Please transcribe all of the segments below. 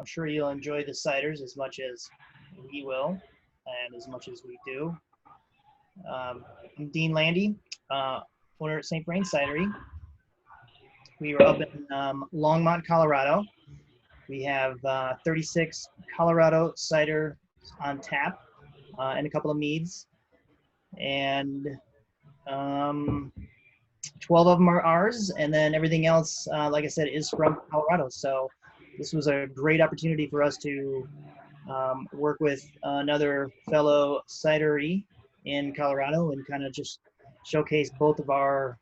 I'm sure you'll enjoy the ciders as much as we will and as much as we do. I'm Dean Landy, owner at St. Vrain Cidery. We are up in Longmont, Colorado. We have 36 Colorado cider on tap and a couple of meads. And 12 of them are ours, and then everything else, like I said, is from Colorado. So this was a great opportunity for us to work with another fellow cidery in Colorado and kind of just showcase both of our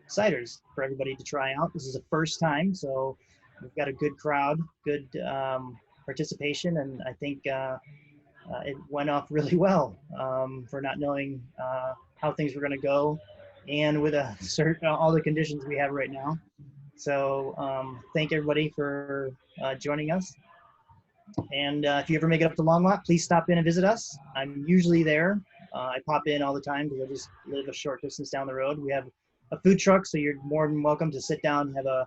ciders for everybody to try out. This is the first time, so we've got a good crowd, good participation, and I think it went off really well for not knowing how things were going to go, and with all the conditions we have right now. So thank everybody for joining us. And if you ever make it up to Longmont, please stop in and visit us. I'm usually there. I pop in all the time because I just live a short distance down the road. We have a food truck, so you're more than welcome to sit down and have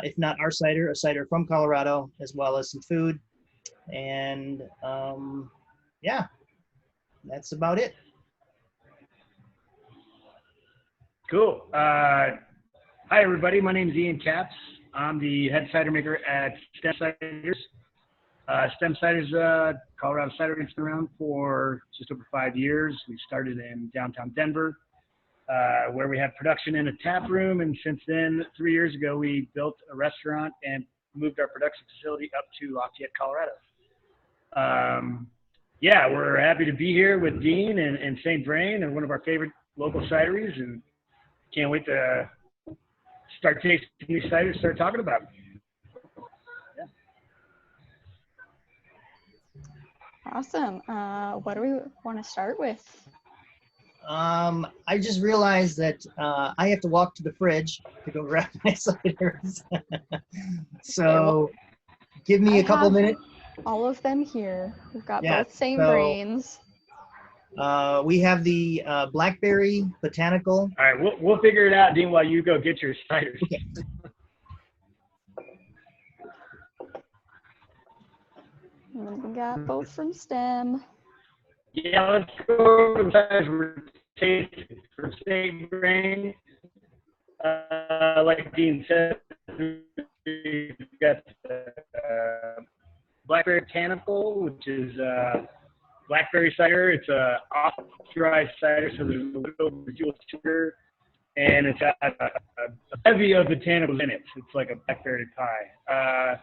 if not our cider, a cider from Colorado, as well as some food. And yeah, that's about it. Cool. Hi, everybody. My name is Ian Capps. I'm the head cider maker at Stem Ciders. Stem Ciders, Colorado cider has been around for just over 5 years. We started in downtown Denver, where we have production in a tap room. And since then, 3 years ago, we built a restaurant and moved our production facility up to Lafayette, Colorado. Yeah, we're happy to be here with Dean and St. Vrain, and one of our favorite local cideries, and can't wait to start tasting these ciders, start talking about them. Yeah. Awesome. What do we want to start with? I just realized that I have to walk to the fridge to go grab my ciders. So give me a couple of minutes. All of them here. We've got both St. Vrains. We have the Blackberry, Botanical. All right, we'll figure it out, Dean, while you go get your ciders. Okay. And we got both from Stem. Yeah, let's go over the ciders we're tasting for St. Vrain. Like Dean said, we've got Blackberry Botanical, which is blackberry cider. It's a off-dry cider, so there's a little residual sugar, and it's got a bevy of botanicals in it. It's like a blackberry pie.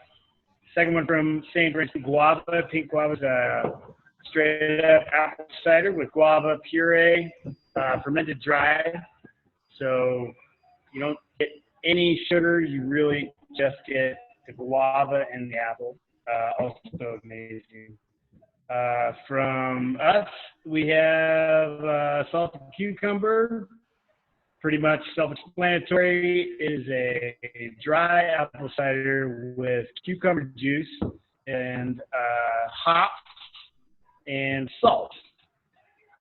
Second one from St. Vrain, Guava. Pink Guava is a straight-up apple cider with guava puree, fermented dry. So you don't get any sugar. You really just get the guava and the apple. Also amazing. From us, we have Salted Cucumber. Pretty much self-explanatory. It is a dry apple cider with cucumber juice and hops and salt.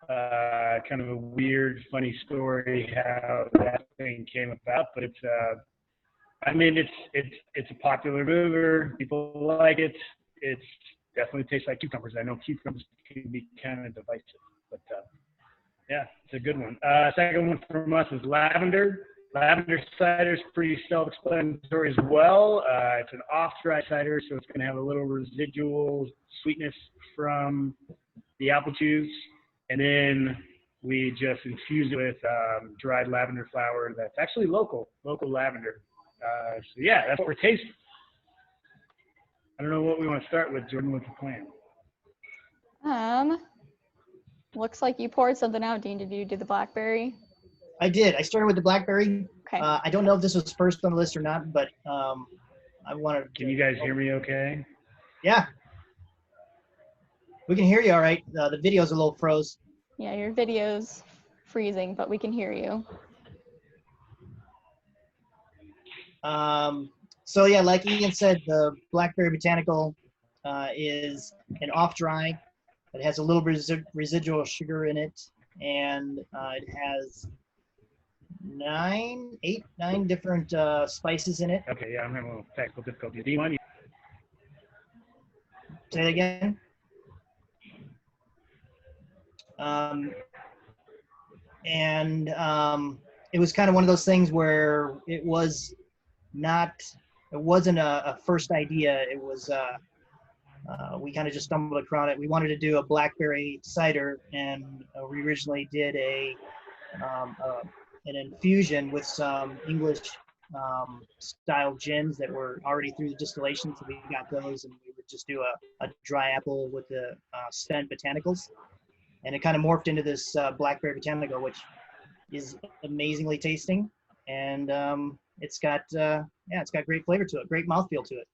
Kind of a weird, funny story how that thing came about, but it's I mean, it's a popular mover. People like it. It's definitely tastes like cucumbers. I know cucumbers can be kind of divisive, but yeah, it's a good one. Second one from us is Lavender. Lavender cider is pretty self-explanatory as well. It's an off-dry cider, so it's going to have a little residual sweetness from the apple juice, and then we just infuse it with dried lavender flower that's actually local lavender. So yeah, that's what we're tasting. I don't know what we want to start with, Jordan. What's the plan? Looks like you poured something out, Dean. Did you do the blackberry? I did. I started with the Blackberry. Okay. I don't know if this was first on the list or not, but I wanted. Can you guys hear me okay? Yeah. We can hear you all right. The video's a little froze. Yeah, your video's freezing, but we can hear you. So yeah, like Ian said, the Blackberry Botanical is an off-dry. It has a little residual sugar in it, and it has 9 different spices in it. Okay, yeah, I'm having a little technical difficulty. Do you want Say that again. It was kind of one of those things where it wasn't a first idea. It was, we kind of just stumbled across it. We wanted to do a blackberry cider, and we originally did an infusion with some English style gins that were already through the distillation. So we got those, and we would just do a dry apple with the spent botanicals. And it kind of morphed into this blackberry botanical, which is amazingly tasting. And it's got great flavor to it, great mouthfeel to it.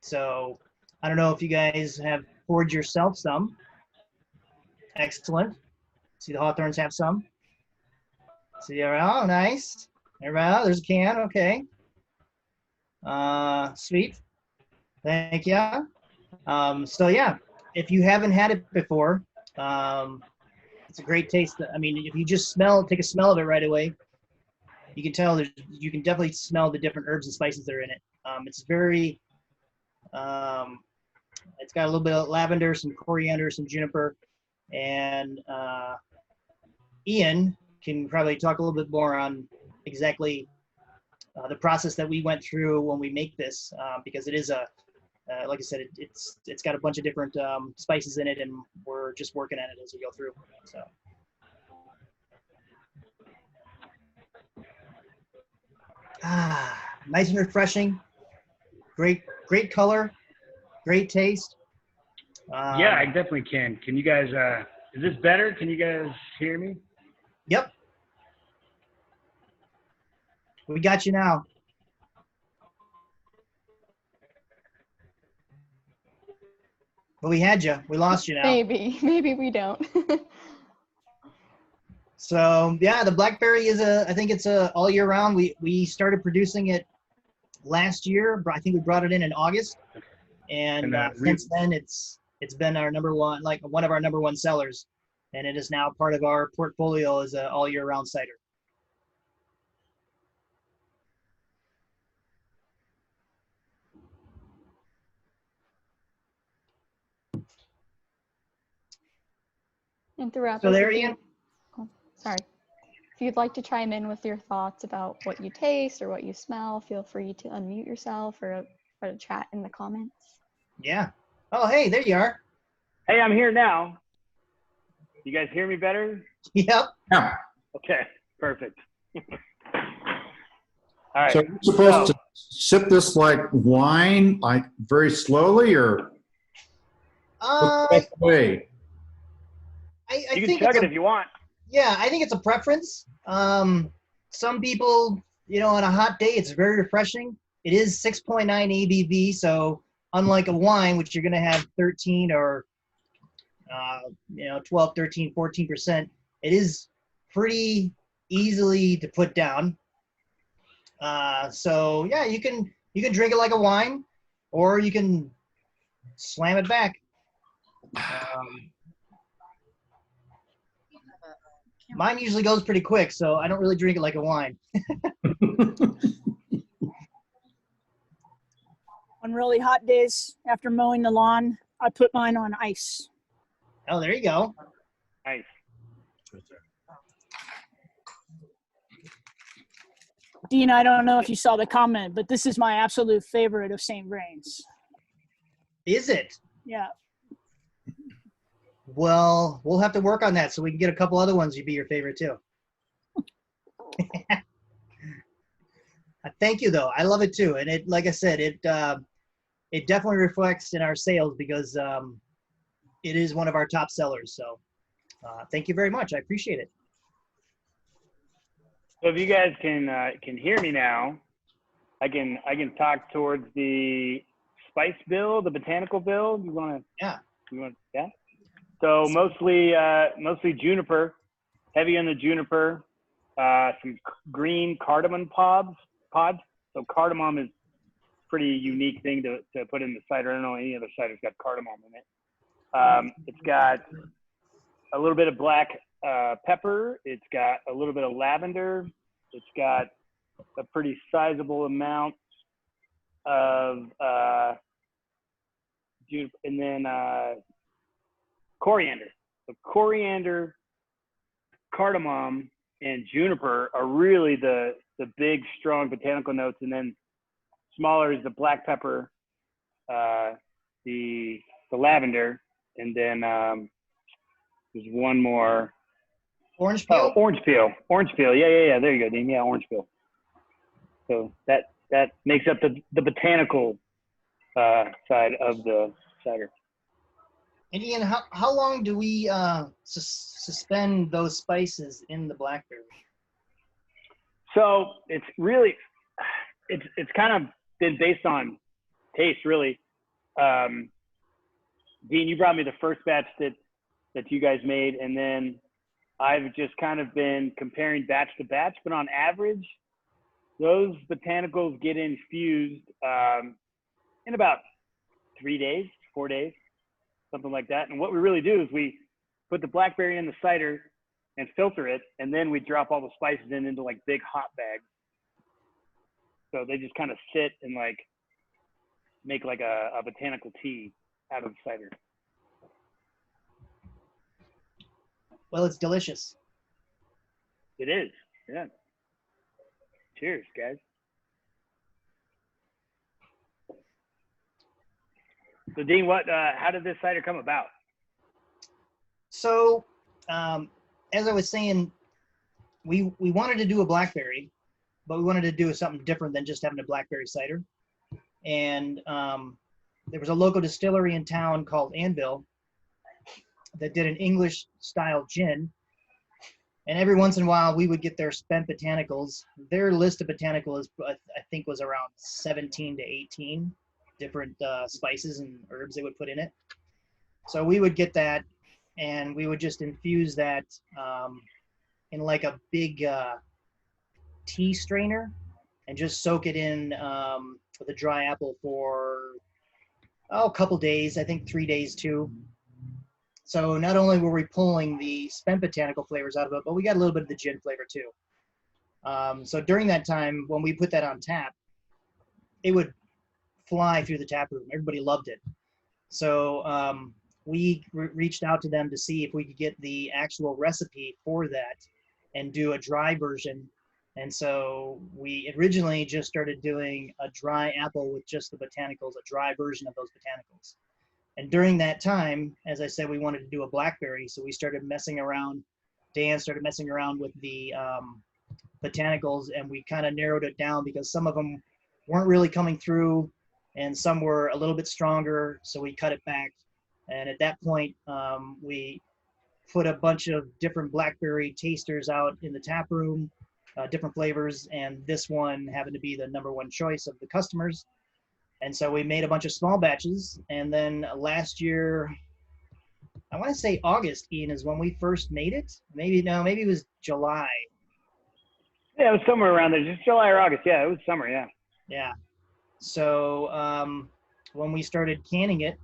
So I don't know if you guys have poured yourself some. Excellent. See the Hawthorns have some. See, oh, nice. There's a can. Okay. Sweet. Thank you. So yeah, if you haven't had it before, it's a great taste. I mean, if you just take a smell of it right away, you can tell you can definitely smell the different herbs and spices that are in it. It's very, it's got a little bit of lavender, some coriander, some juniper, and Ian can probably talk a little bit more on exactly the process that we went through when we make this, because it is like I said, it's got a bunch of different spices in it, and we're just working at it as we go through. So. Nice and refreshing. Great color. Great taste. Yeah, I definitely can. Can you guys? Is this better? Can you guys hear me? Yep. We got you now. But we had you. We lost you now. Maybe we don't. So yeah, the Blackberry is I think it's all year round. We started producing it last year. I think we brought it in August, and since then it's been our number one, like one of our number one sellers, and it is now part of our portfolio as a all year round cider. And throughout So this, there, Ian. Oh, sorry. If you'd like to chime in with your thoughts about what you taste or what you smell, feel free to unmute yourself or chat in the comments. Yeah. Oh, hey, there you are. Hey, I'm here now. You guys hear me better? Yep. Yeah. Okay, perfect. All right. So you're supposed to sip this like wine, like very slowly, or what's the best way? I you think can chug it if you want. Yeah, I think it's a preference. Some people, on a hot day, it's very refreshing. It is 6.9 ABV, so unlike a wine, which you're going to have 13 or 12, 13, 14%, it is pretty easily to put down. So yeah, you can drink it like a wine, or you can slam it back. Mine usually goes pretty quick, so I don't really drink it like a wine. On really hot days after mowing the lawn, I put mine on ice. Oh, there you go. Nice. Dean, I don't know if you saw the comment, but this is my absolute favorite of St. Vrain's. Is it? Yeah. Well, we'll have to work on that so we can get a couple other ones to be your favorite too. Thank you, though. I love it too, and it, like I said, it definitely reflects in our sales because it is one of our top sellers. So, thank you very much. I appreciate it. So if you guys can hear me now, I can talk towards the spice bill, the botanical bill. You want to? Yeah. You want? Yeah. So mostly juniper, heavy on the juniper. Some green cardamom pods. So cardamom is a pretty unique thing to put in the cider. I don't know any other cider's got cardamom in it. It's got a little bit of black pepper. It's got a little bit of lavender. It's got a pretty sizable amount of juniper, and then coriander. So coriander, cardamom, and juniper are really the big, strong botanical notes, and then smaller is the black pepper, the lavender, and then there's one more. Orange peel? Oh, orange peel. Orange peel. Yeah. There you go, Dean. Yeah, orange peel. So that makes up the botanical side of the cider. And Ian, how long do we suspend those spices in the blackberry? So it's really, it's kind of been based on taste, really. Dean, you brought me the first batch that you guys made, and then I've just kind of been comparing batch to batch, but on average, those botanicals get infused in about 3 days, 4 days, something like that. And what we really do is we put the blackberry in the cider and filter it, and then we drop all the spices into like big hot bags. So they just kind of sit and like make like a botanical tea out of the cider. Well, it's delicious. It is, yeah. Cheers, guys. So Dean, how did this cider come about? So, as I was saying, we wanted to do a blackberry, but we wanted to do something different than just having a blackberry cider. And there was a local distillery in town called Anvil that did an English style gin. And every once in a while, we would get their spent botanicals. Their list of botanicals, I think, was around 17 to 18 different spices and herbs they would put in it. So we would get that, and we would just infuse that in like a big tea strainer and just soak it in with a dry apple for a couple days, I think 3 days too. So not only were we pulling the spent botanical flavors out of it, but we got a little bit of the gin flavor too. So during that time, when we put that on tap, it would fly through the tap room. Everybody loved it. So we reached out to them to see if we could get the actual recipe for that and do a dry version. And so we originally just started doing a dry apple with just the botanicals, a dry version of those botanicals. And during that time, as I said, we wanted to do a blackberry. So we started messing around. Dan started messing around with the botanicals, and we kind of narrowed it down because some of them weren't really coming through and some were a little bit stronger. So we cut it back. And at that point, we put a bunch of different blackberry tasters out in the tap room, different flavors. And this one happened to be the #1 choice of the customers. And so we made a bunch of small batches. And then last year, I want to say August, Ian, is when we first made it. Maybe it was July. Yeah, it was somewhere around there, just July or August. Yeah, it was summer, yeah. Yeah. So when we started canning it,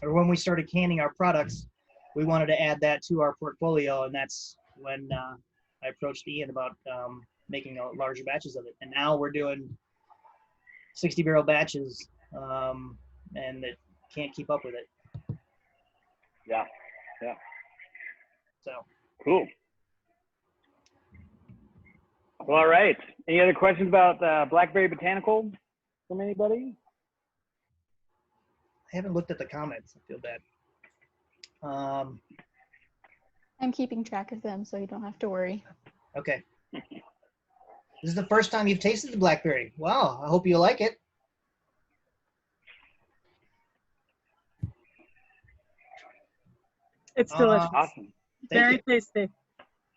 or when we started canning our products, we wanted to add that to our portfolio. And that's when I approached Ian about making larger batches of it. And now we're doing 60-barrel batches, and it can't keep up with it. Yeah. So Cool. Well, all right. Any other questions about Blackberry Botanical from anybody? I haven't looked at the comments. I feel bad. I'm keeping track of them, so you don't have to worry. Okay. This is the first time you've tasted the blackberry. Wow, I hope you like it. It's delicious. Awesome. Very tasty.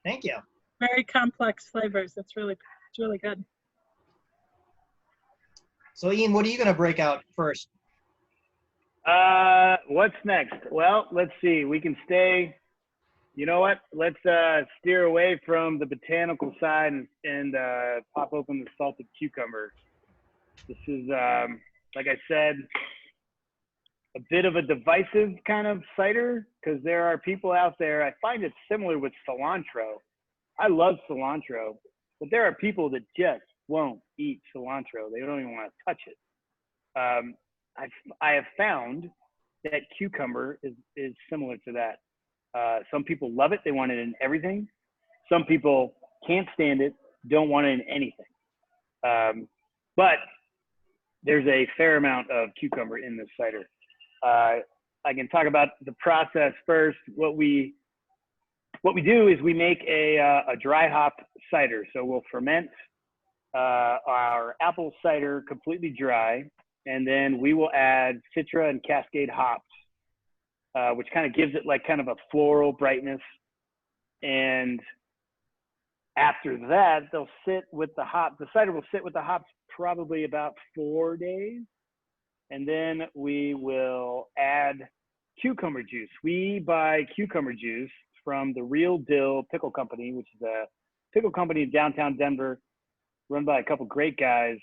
Thank you. Very complex flavors. It's really good. So Ian, what are you going to break out first? What's next? Well, let's see. We can stay. You know what? Let's steer away from the botanical side and pop open the salted cucumber. This is, like I said, a bit of a divisive kind of cider because there are people out there. I find it similar with cilantro. I love cilantro, but there are people that just won't eat cilantro. They don't even want to touch it. I have found that cucumber is similar to that. Some people love it. They want it in everything. Some people can't stand it, don't want it in anything. But there's a fair amount of cucumber in this cider. I can talk about the process first. What we do is we make a dry hop cider. So we'll ferment our apple cider completely dry, and then we will add Citra and Cascade hops, which kind of gives it like kind of a floral brightness. And after that, they'll sit with the hops. The cider will sit with the hops probably about 4 days. And then we will add cucumber juice. We buy cucumber juice from the Real Dill Pickle Company, which is a pickle company in downtown Denver, run by a couple great guys.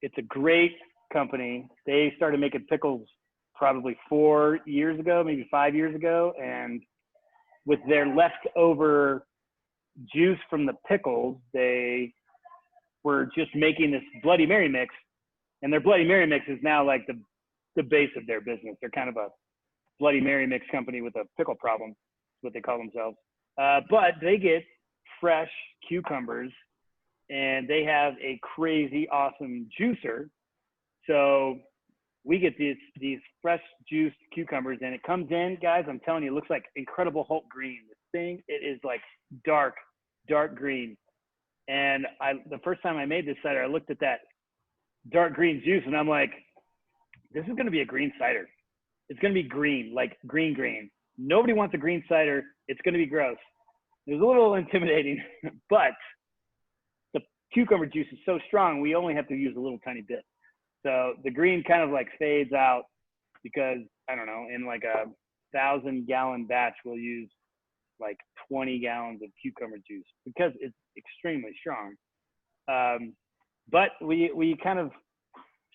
It's a great company. They started making pickles probably 4 years ago, maybe 5 years ago. And with their leftover juice from the pickles, they were just making this Bloody Mary mix. And their Bloody Mary mix is now like the base of their business. They're kind of a Bloody Mary mix company with a pickle problem, is what they call themselves. But they get fresh cucumbers, and they have a crazy awesome juicer. So we get these fresh juiced cucumbers, and it comes in, guys, I'm telling you, it looks like Incredible Hulk green. This thing, it is like dark green. And the first time I made this cider, I looked at that dark green juice, and I'm like, this is going to be a green cider. It's going to be green, like green. Nobody wants a green cider. It's going to be gross. It was a little intimidating, but the cucumber juice is so strong, we only have to use a little tiny bit. So the green kind of like fades out because, I don't know, in like a 1,000-gallon batch, we'll use like 20 gallons of cucumber juice because it's extremely strong. But we kind of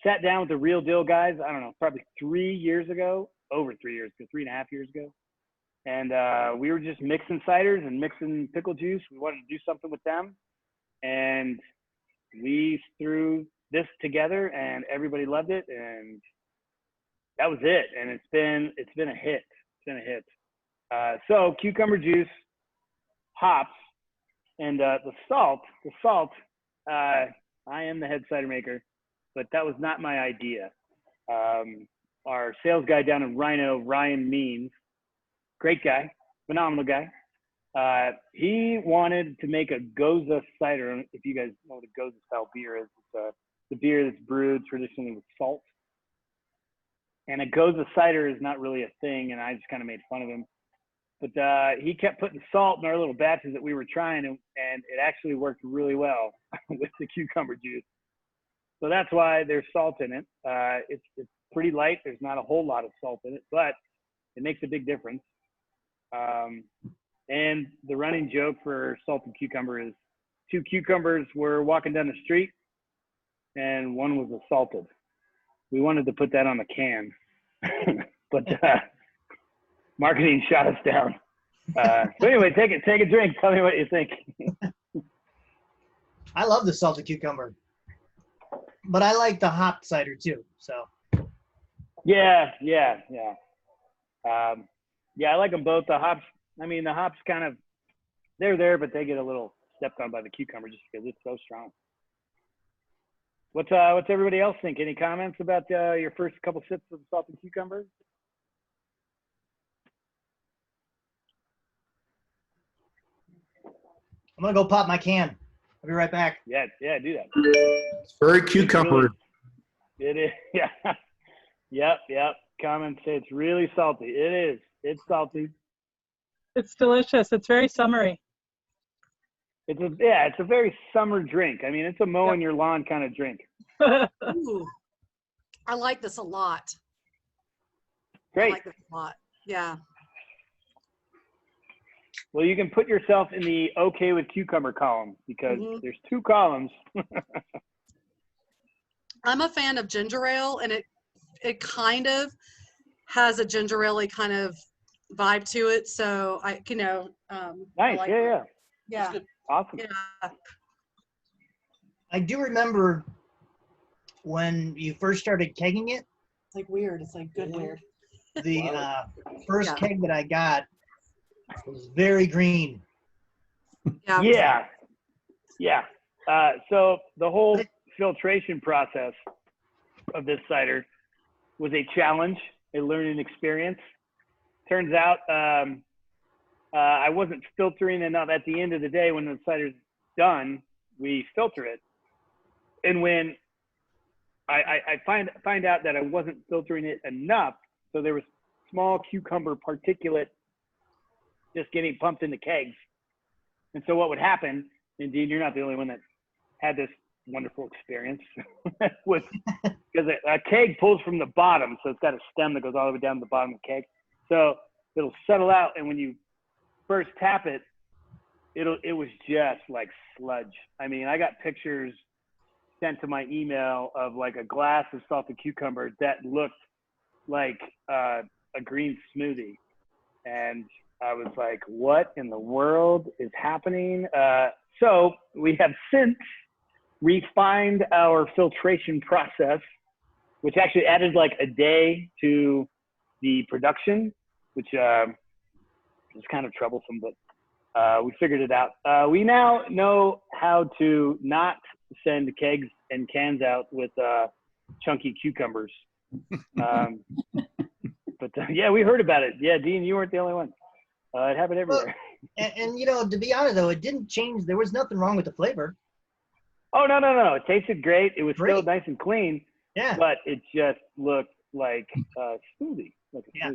sat down with the Real Dill guys, I don't know, probably 3 years ago, over 3 years, 3.5 years ago. And we were just mixing ciders and mixing pickle juice. We wanted to do something with them. And we threw this together, and everybody loved it. And that was it. And it's been a hit. It's been a hit. So cucumber juice, hops, and the salt, I am the head cider maker, but that was not my idea. Our sales guy down in Rhino, Ryan Means, great guy, phenomenal guy. He wanted to make a Goza cider. If you guys know what a Goza style beer is, it's the beer that's brewed traditionally with salt. And a Goza cider is not really a thing, and I just kind of made fun of him. But he kept putting salt in our little batches that we were trying, and it actually worked really well with the cucumber juice. So that's why there's salt in it. It's pretty light. There's not a whole lot of salt in it, but it makes a big difference. And the running joke for salted cucumber is 2 cucumbers were walking down the street, and one was assaulted. We wanted to put that on the can, but marketing shot us down. So anyway, take a drink. Tell me what you think. I love the salted cucumber, but I like the hop cider too. So. Yeah. I like them both. The hops kind of, they're there, but they get a little stepped on by the cucumber just because it's so strong. What's everybody else think? Any comments about your first couple sips of salted cucumber? I'm gonna go pop my can. I'll be right back. Yeah, do that. It's very cucumber. It is, yeah. Yep. Comments say it's really salty. It is. It's salty. It's delicious. It's very summery. It's a very summer drink. I mean, it's a mowing your lawn kind of drink. Ooh, I like this a lot. Great. I like this a lot. Yeah. Well, you can put yourself in the okay with cucumber column because there's 2 columns. I'm a fan of ginger ale, and it kind of has a ginger ale kind of vibe to it. So I Nice. like Yeah. Awesome. Yeah. I do remember when you first started kegging it, It's like weird. It's like good weird. The first Yeah. keg that I got was very green. Yeah. Yeah. Yeah. So the whole filtration process of this cider was a challenge, a learning experience. Turns out I wasn't filtering enough. At the end of the day, when the cider's done, we filter it. And when I find out that I wasn't filtering it enough, so there was small cucumber particulate just getting pumped into kegs. And so what would happen, and Dean, you're not the only one that had this wonderful experience, was because a keg pulls from the bottom, so it's got a stem that goes all the way down to the bottom of the keg. So it'll settle out, and when you first tap it, it was just like sludge. I mean, I got pictures sent to my email of like a glass of salted cucumber that looked like a green smoothie. And I was like, what in the world is happening? So we have since refined our filtration process, which actually added like a day to the production, which was kind of troublesome, but we figured it out. We now know how to not send kegs and cans out with chunky cucumbers. But yeah, we heard about it. Yeah, Dean, you weren't the only one. It happened everywhere. And you know, to be honest though, it didn't change. There was nothing wrong with the flavor. Oh, no. It tasted great. It was Great. still nice and clean, Yeah. but it just looked like a smoothie. Yeah.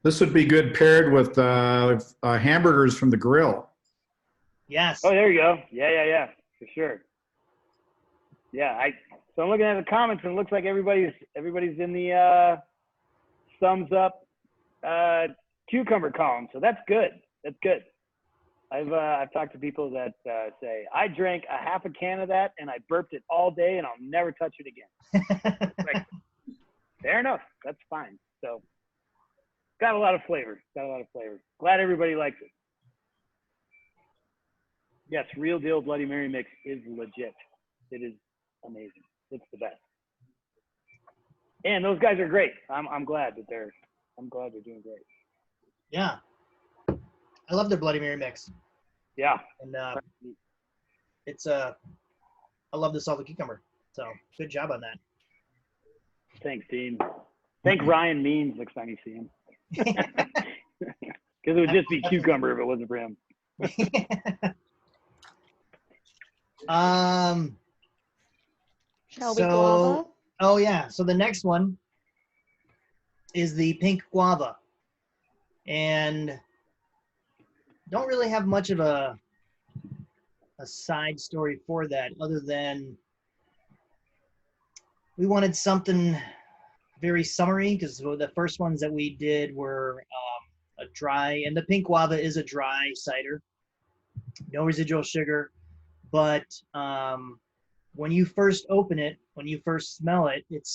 This would be good paired with hamburgers from the grill. Yes. Oh, there you go. Yeah, for sure. Yeah, so I'm looking at the comments and it looks like everybody's in the thumbs up cucumber column. So that's good. That's good. I've talked to people that say I drank a half a can of that and I burped it all day and I'll never touch it again. Like, fair enough. That's fine. So got a lot of flavor. Glad everybody likes it. Yes, Real Deal Bloody Mary mix is legit. It is amazing. It's the best. And those guys are great. I'm glad they're doing great. Yeah. I love their Bloody Mary mix. Yeah. And it's I love the salted cucumber. So good job on that. Thanks, Dean. Thank Ryan Means next time you see him. Because it would just be cucumber if it wasn't for him. Shall we guava? Oh yeah. So the next one is the pink guava. And don't really have much of a side story for that other than we wanted something very summery because the first ones that we did were a dry, and the pink guava is a dry cider, no residual sugar, but when you first open it, when you first smell it, it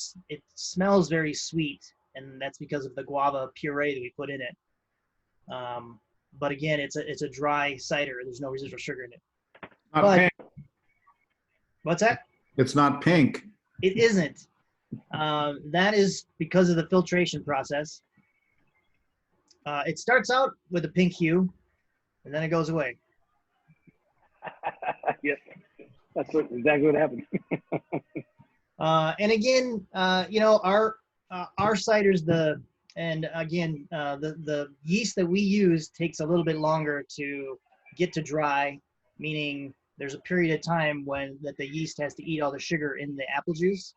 smells very sweet, and that's because of the guava puree that we put in it. But again, it's a dry cider. There's no residual sugar in it. Not pink. What's that? It's not pink. It isn't. That is because of the filtration process. It starts out with a pink hue, and then it goes away. Yes, that's exactly what happens. And again, you know, our ciders, the yeast that we use takes a little bit longer to get to dry, meaning there's a period of time that the yeast has to eat all the sugar in the apple juice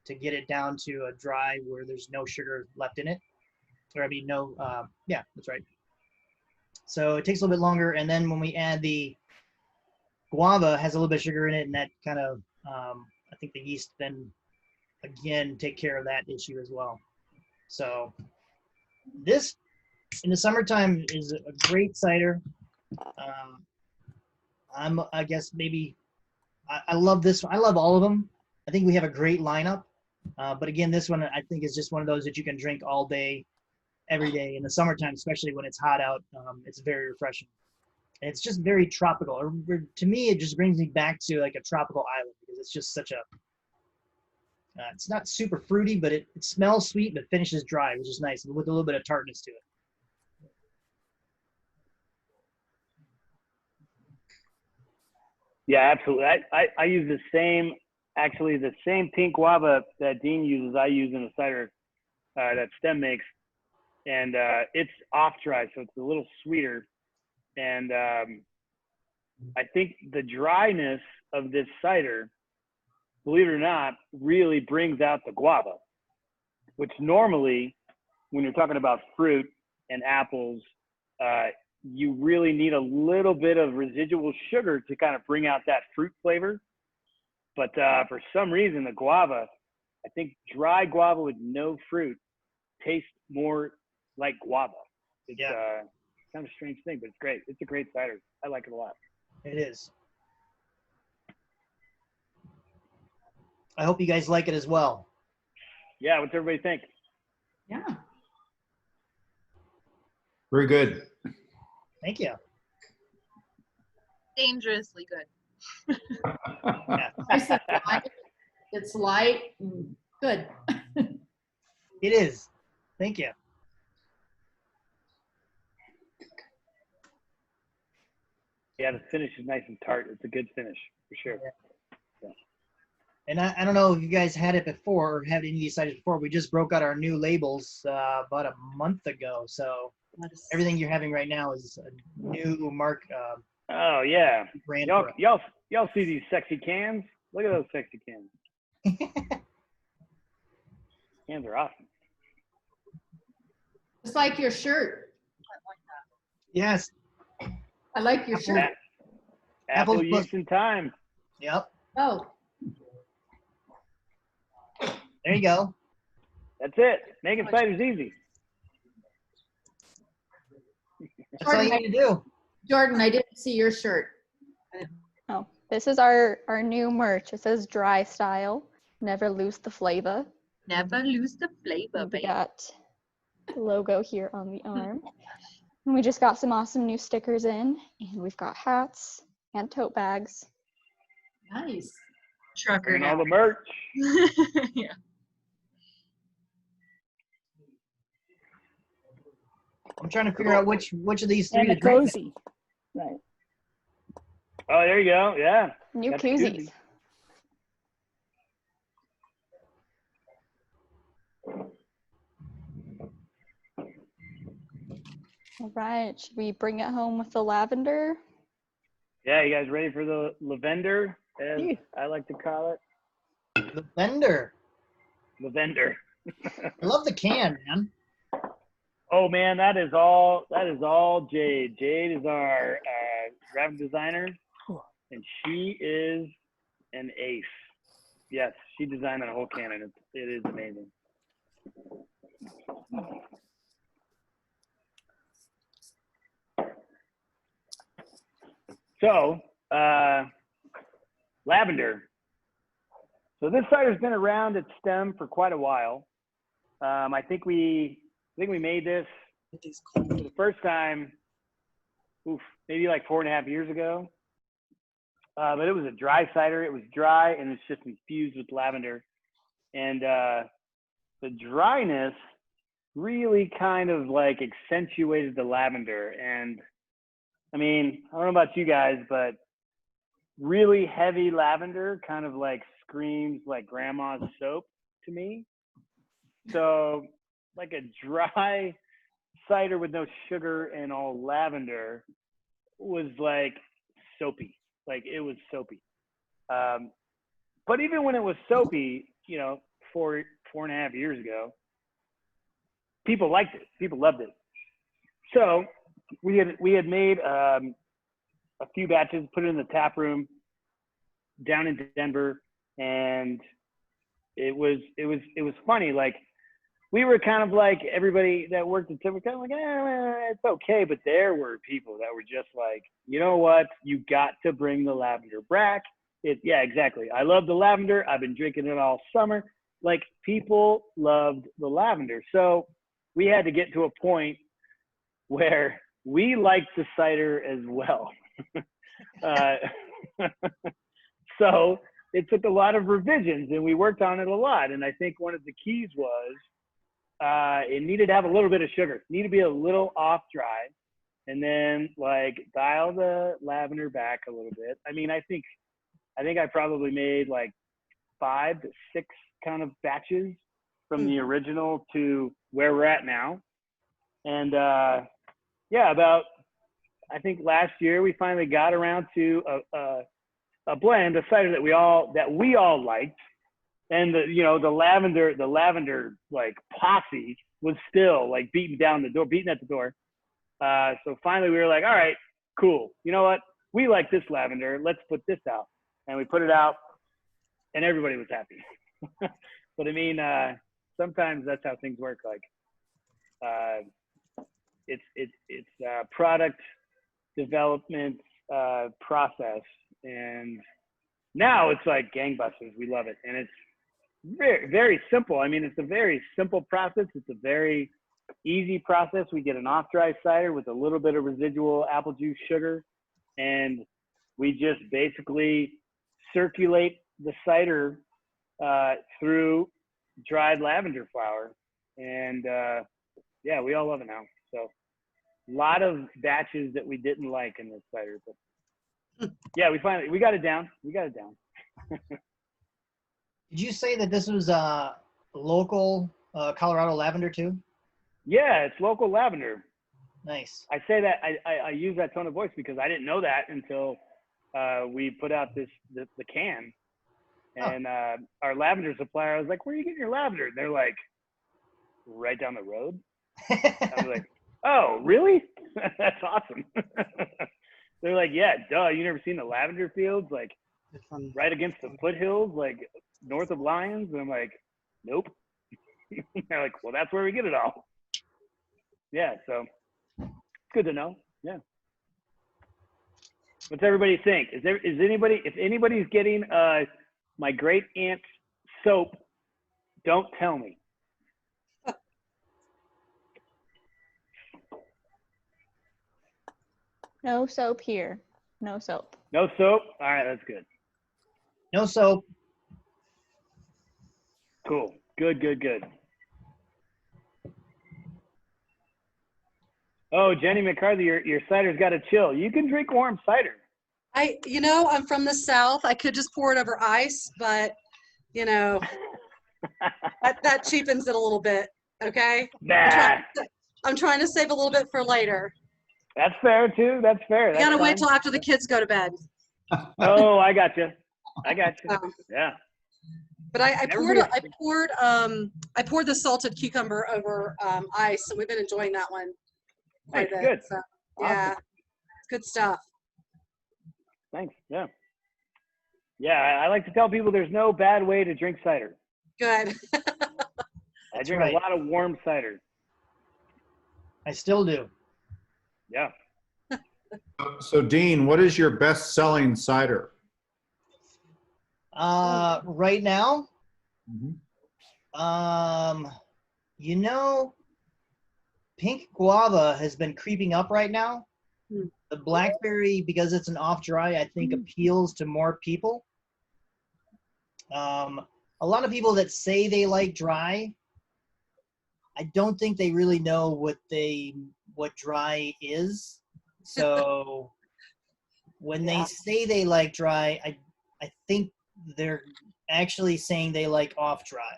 to get it down to a dry where there's no sugar left in it. Yeah, that's right. So it takes a little bit longer, and then when we add the guava, has a little bit of sugar in it, and that kind of, I think the yeast then again take care of that issue as well. So this in the summertime is a great cider. I guess maybe I love this one. I love all of them. I think we have a great lineup. But again, this one I think is just one of those that you can drink all day, every day in the summertime, especially when it's hot out. It's very refreshing. And it's just very tropical. To me, it just brings me back to like a tropical island because it's just such a It's not super fruity, but it smells sweet, but finishes dry, which is nice, with a little bit of tartness to it. Yeah, absolutely. I use the same pink guava that Dean uses, I use in the cider that Stem makes. And it's off dry, so it's a little sweeter. And I think the dryness of this cider, believe it or not, really brings out the guava, which normally, when you're talking about fruit and apples, you really need a little bit of residual sugar to kind of bring out that fruit flavor. But for some reason, the guava, I think dry guava with no fruit tastes more like guava. It's kind of a strange thing, but it's great. It's a great cider. I like it a lot. It is. I hope you guys like it as well. Yeah, what's everybody think? Yeah. Very good. Thank you. Dangerously good. Nice and light. It's light and good. It is. Thank you. Yeah, the finish is nice and tart. It's a good finish, for sure. Yeah. And I don't know if you guys had it before or had any of these ciders before. We just broke out our new labels about a month ago. So everything you're having right now is a new mark. Oh, yeah. Brand Y'all see these sexy cans? Look at those sexy cans. Cans are awesome. It's like your shirt. Yes. I like your shirt. Apple Apple's use in time. Yep. Oh, There you go. That's it. Making ciders easy. That's all you need to do. Jordan, I didn't see your shirt. Oh, this is our new merch. It says dry style. Never lose the flavor. Never lose the flavor, And we baby. got the logo here on the arm. And we just got some awesome new stickers in, and we've got hats and tote bags. Nice. Trucker And all now. the merch. Yeah. I'm trying to figure out which of these three And to the drink. cozy. Right. Oh, there you go. Yeah. New Got the koozies. koozie. All right, should we bring it home with the lavender? Yeah, you guys ready for the lavender, as Yeah. I like to call it? The vendor. Lavender. I love the can, man. Oh man, that is all Jade. Jade is our graphic designer, and she is an ace. Yes, she designed that whole can, and it is amazing. So, lavender. So this cider's been around at Stem for quite a while. I think we made this for the first time, maybe like 4.5 years ago. But it was a dry cider. It was dry and it's just infused with lavender. And the dryness really kind of like accentuated the lavender. And I mean, I don't know about you guys, but really heavy lavender kind of like screams like grandma's soap to me. So like a dry cider with no sugar and all lavender was like soapy. Like it was soapy. But even when it was soapy, 4.5 years ago, people liked it. People loved it. So we had made a few batches, put it in the tap room down in Denver, and it was funny. Like we were kind of like everybody that worked at Denver, kind of like, it's okay. But there were people that were just like, you know what? You got to bring the lavender back. Yeah, exactly. I love the lavender. I've been drinking it all summer. Like people loved the lavender. So we had to get to a point where we liked the cider as well. So it took a lot of revisions, and we worked on it a lot. And I think one of the keys was it needed to have a little bit of sugar, needed to be a little off dry, and then like dial the lavender back a little bit. I mean, I think I probably made like 5 to 6 kind of batches from the original to where we're at now. And yeah, about I think last year we finally got around to a blend, a cider that we all liked. And the lavender like posse was still like beating at the door. So finally we were like, all right, cool. You know what? We like this lavender. Let's put this out. And we put it out, and everybody was happy. But I mean, sometimes that's how things work. Like, it's product development process, and now it's like gangbusters. We love it, and it's very, very simple. I mean, it's a very simple process. It's a very easy process. We get an off-dry cider with a little bit of residual apple juice sugar, and we just basically circulate the cider through dried lavender flower. And yeah, we all love it now. So a lot of batches that we didn't like in this cider, but yeah, we got it down. Did you say that this was local Colorado lavender too? Yeah, it's local lavender. Nice. I say that I use that tone of voice because I didn't know that until we put out the can. And our lavender supplier, I was like, where are you getting your lavender? And they're like, right down the road. I was like, oh, really? That's awesome. They're like, yeah, duh. You never seen the lavender fields? Like right against the foothills, like north of Lyons? And I'm like, nope. They're like, well, that's where we get it all. Yeah, so it's good to know. Yeah. What's everybody think? If anybody's getting my great aunt's soap, don't tell me. No soap here. No soap. No soap? All right, that's good. No soap. Cool. Good. Oh, Jenny McCarthy, your cider's got to chill. You can drink warm cider. I'm from the South. I could just pour it over ice, but that cheapens it a little bit. Okay. Nah. I'm trying to save a little bit for later. That's fair too. That's fair. You gotta wait till after the kids go to bed. Oh, I got you. Yeah. But I poured the salted cucumber over ice, and we've been enjoying that one quite a bit. Good. So, yeah, Awesome. it's good stuff. Thanks. Yeah. Yeah, I like to tell people there's no bad way to drink cider. Good. I drink a lot of warm cider. I still do. Yeah. So Dean, what is your best-selling cider? Right now, pink guava has been creeping up right now. The blackberry, because it's an off dry, I think appeals to more people. A lot of people that say they like dry, I don't think they really know what dry is. So when they say they like dry, I think they're actually saying they like off dry.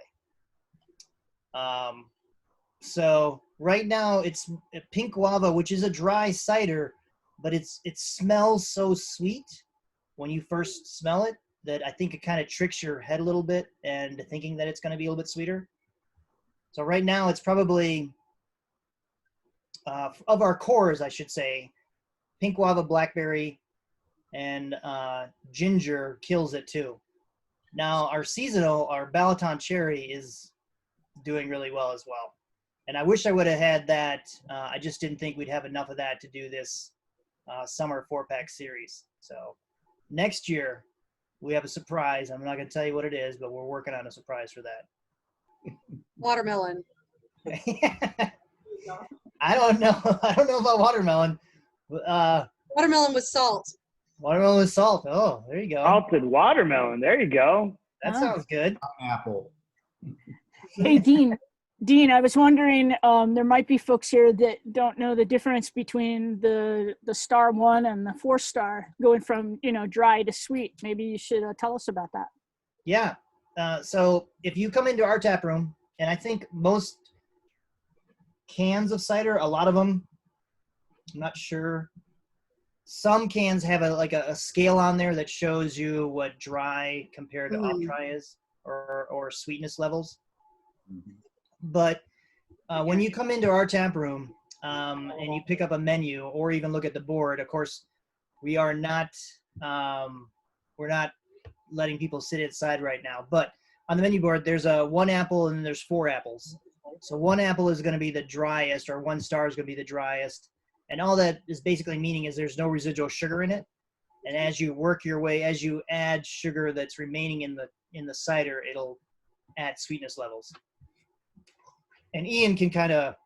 So right now it's a pink guava, which is a dry cider, but it smells so sweet when you first smell it that I think it kind of tricks your head a little bit and thinking that it's going to be a little bit sweeter. So right now it's probably of our cores, I should say, pink guava, blackberry, and ginger kills it too. Now our seasonal, our Balaton cherry is doing really well as well. And I wish I would have had that. I just didn't think we'd have enough of that to do this summer 4-pack series. So next year we have a surprise. I'm not going to tell you what it is, but we're working on a surprise for that. Watermelon. I don't know. I don't know about watermelon. Watermelon with salt. Watermelon with salt. Oh, there you go. Salted watermelon. There you go. That Ah. sounds good. Apple. Hey, Dean, I was wondering, there might be folks here that don't know the difference between the star 1 and the 4-star going from, dry to sweet. Maybe you should tell us about that. Yeah. So if you come into our tap room, and I think most cans of cider, a lot of them, I'm not sure. Some cans have a scale on there that shows you what dry compared to off dry is, or sweetness levels. But when you come into our tap room and you pick up a menu or even look at the board, of course, we're not letting people sit inside right now. But on the menu board, there's a 1 apple and there's 4 apples. So 1 apple is going to be the driest, or 1 star is going to be the driest. And all that is basically meaning is there's no residual sugar in it. And as you work your way, as you add sugar that's remaining in the cider, it'll add sweetness levels. And Ian can kind of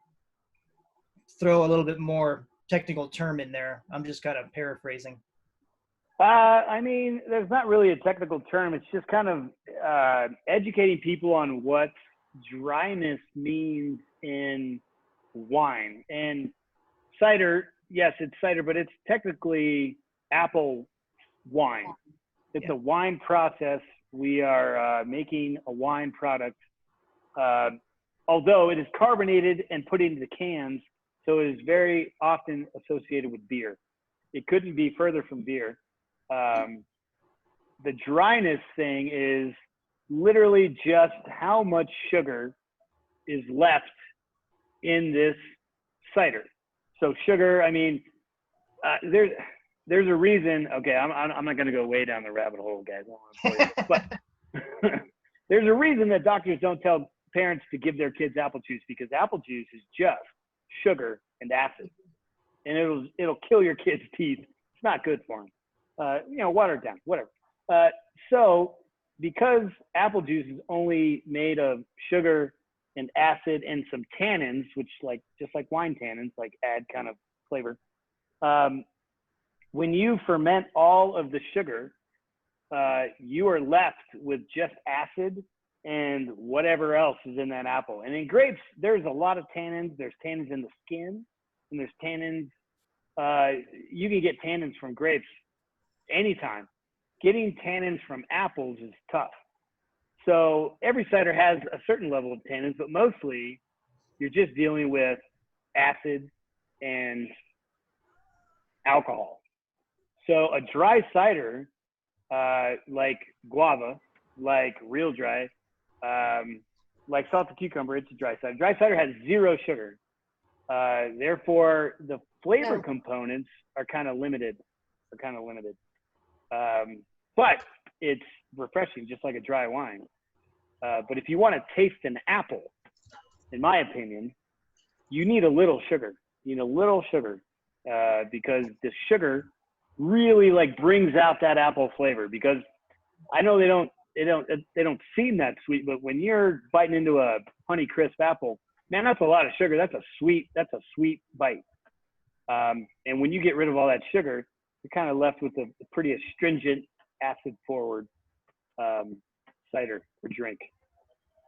throw a little bit more technical term in there. I'm just kind of paraphrasing. I mean, there's not really a technical term. It's just kind of educating people on what dryness means in wine. And cider, yes, it's cider, but it's technically apple wine. It's a wine process. We are making a wine product, although it is carbonated and put into the cans, so it is very often associated with beer. It couldn't be further from beer. The dryness thing is literally just how much sugar is left in this cider. So sugar, I mean, there's a reason. Okay, I'm not going to go way down the rabbit hole, guys. But there's a reason that doctors don't tell parents to give their kids apple juice, because apple juice is just sugar and acid, and it'll kill your kid's teeth. It's not good for them. Water it down, whatever. So because apple juice is only made of sugar and acid and some tannins, which just like wine tannins, add kind of flavor. When you ferment all of the sugar, you are left with just acid and whatever else is in that apple. And in grapes, there's a lot of tannins. There's tannins in the skin, and there's tannins. You can get tannins from grapes anytime. Getting tannins from apples is tough. So every cider has a certain level of tannins, but mostly you're just dealing with acid and alcohol. So a dry cider, like Guava, like Real Dry, like Salted Cucumber, it's a dry cider. Dry cider has 0 sugar. Therefore, the flavor components are kind of limited. But it's refreshing, just like a dry wine. But if you want to taste an apple, in my opinion, you need a little sugar. Because the sugar really brings out that apple flavor. Because I know they don't seem that sweet, but when you're biting into a Honey Crisp apple, man, that's a lot of sugar. That's a sweet bite. And when you get rid of all that sugar, you're kind of left with a pretty astringent, acid-forward cider or drink.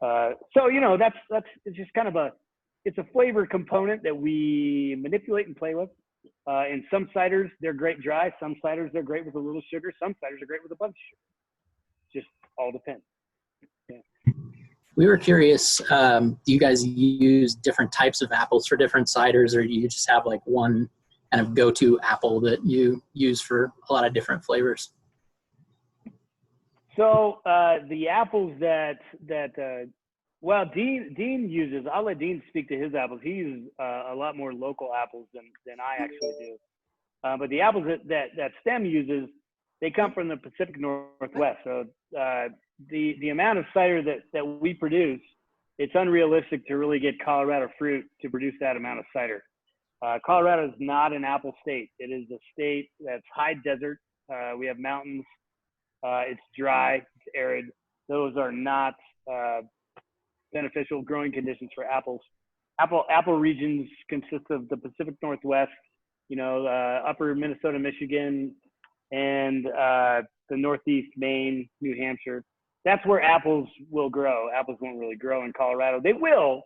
So that's it's just kind of it's a flavor component that we manipulate and play with. In some ciders, they're great dry. Some ciders, they're great with a little sugar. Some ciders are great with a bunch of sugar. Just all depends. Yeah. We were curious, do you guys use different types of apples for different ciders, or do you just have one kind of go-to apple that you use for a lot of different flavors? So the apples that Dean uses, I'll let Dean speak to his apples. He uses a lot more local apples than I actually do. But the apples that Stem uses, they come from the Pacific Northwest. So the amount of cider that we produce, it's unrealistic to really get Colorado fruit to produce that amount of cider. Colorado is not an apple state. It is a state that's high desert. We have mountains. It's dry, it's arid. Those are not beneficial growing conditions for apples. Apple regions consist of the Pacific Northwest, upper Minnesota, Michigan, and the Northeast, Maine, New Hampshire. That's where apples will grow. Apples won't really grow in Colorado. They will.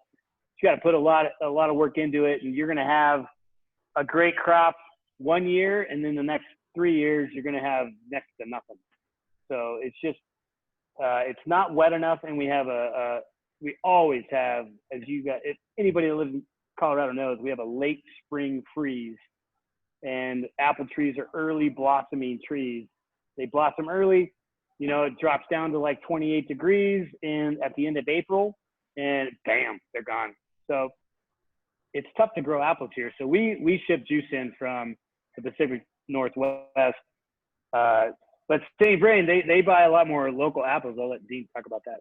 You got to put a lot of work into it, and you're going to have a great crop one year, and then the next 3 years you're going to have next to nothing. So it's just it's not wet enough, and we always have, as you got, if anybody that lives in Colorado knows, we have a late spring freeze, and apple trees are early blossoming trees. They blossom early. You know, it drops down to like 28 degrees at the end of April, and bam, they're gone. So it's tough to grow apples here. So we ship juice in from the Pacific Northwest. But St. Vrain, they buy a lot more local apples. I'll let Dean talk about that.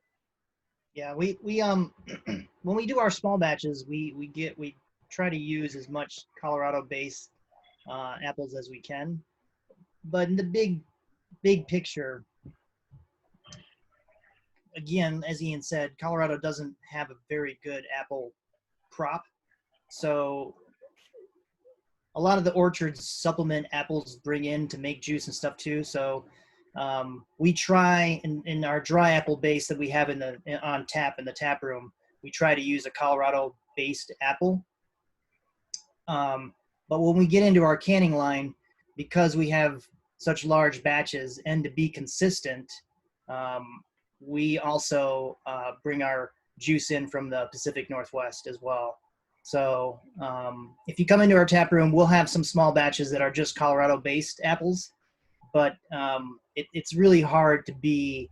Yeah, we when we do our small batches, we try to use as much Colorado-based apples as we can. But in the big picture, again, as Ian said, Colorado doesn't have a very good apple crop. So a lot of the orchards supplement apples bring in to make juice and stuff too. So we try in our dry apple base that we have on tap in the tap room, we try to use a Colorado based apple. But when we get into our canning line, because we have such large batches and to be consistent, we also bring our juice in from the Pacific Northwest as well. So if you come into our tap room, we'll have some small batches that are just Colorado-based apples, but it's really hard to be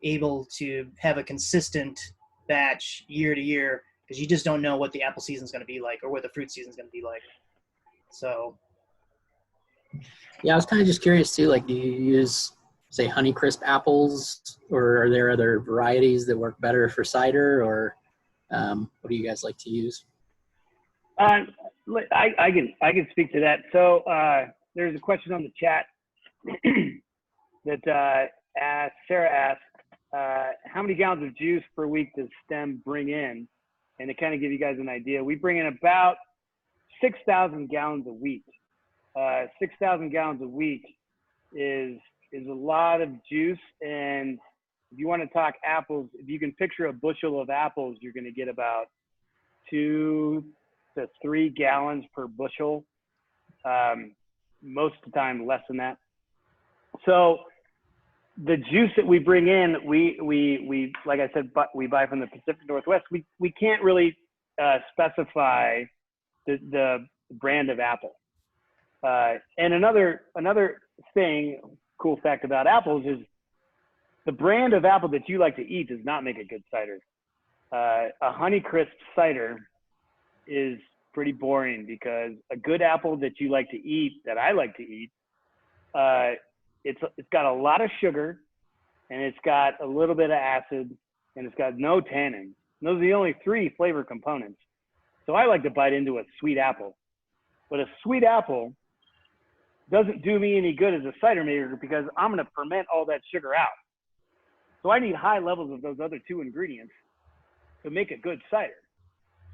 able to have a consistent batch year to year because you just don't know what the apple season is going to be like or what the fruit season is going to be like. So. Yeah, I was kind of just curious too, like do you use, say, Honeycrisp apples, or are there other varieties that work better for cider, or what do you guys like to use? I can speak to that. So there's a question on the chat that Sarah asked, how many gallons of juice per week does Stem bring in? And to kind of give you guys an idea, we bring in about 6,000 gallons a week. 6,000 gallons a week is a lot of juice. And if you want to talk apples, if you can picture a bushel of apples, you're going to get about 2 to 3 gallons per bushel. Most of the time, less than that. So the juice that we bring in, we like I said, we buy from the Pacific Northwest. We can't really specify the brand of apple. And another thing, cool fact about apples is the brand of apple that you like to eat does not make a good cider. A Honeycrisp cider is pretty boring because a good apple that you like to eat, that I like to eat, it's got a lot of sugar, and it's got a little bit of acid, and it's got no tannin. Those are the only 3 flavor components. So I like to bite into a sweet apple. But a sweet apple doesn't do me any good as a cider maker because I'm going to ferment all that sugar out. So I need high levels of those other 2 ingredients to make a good cider.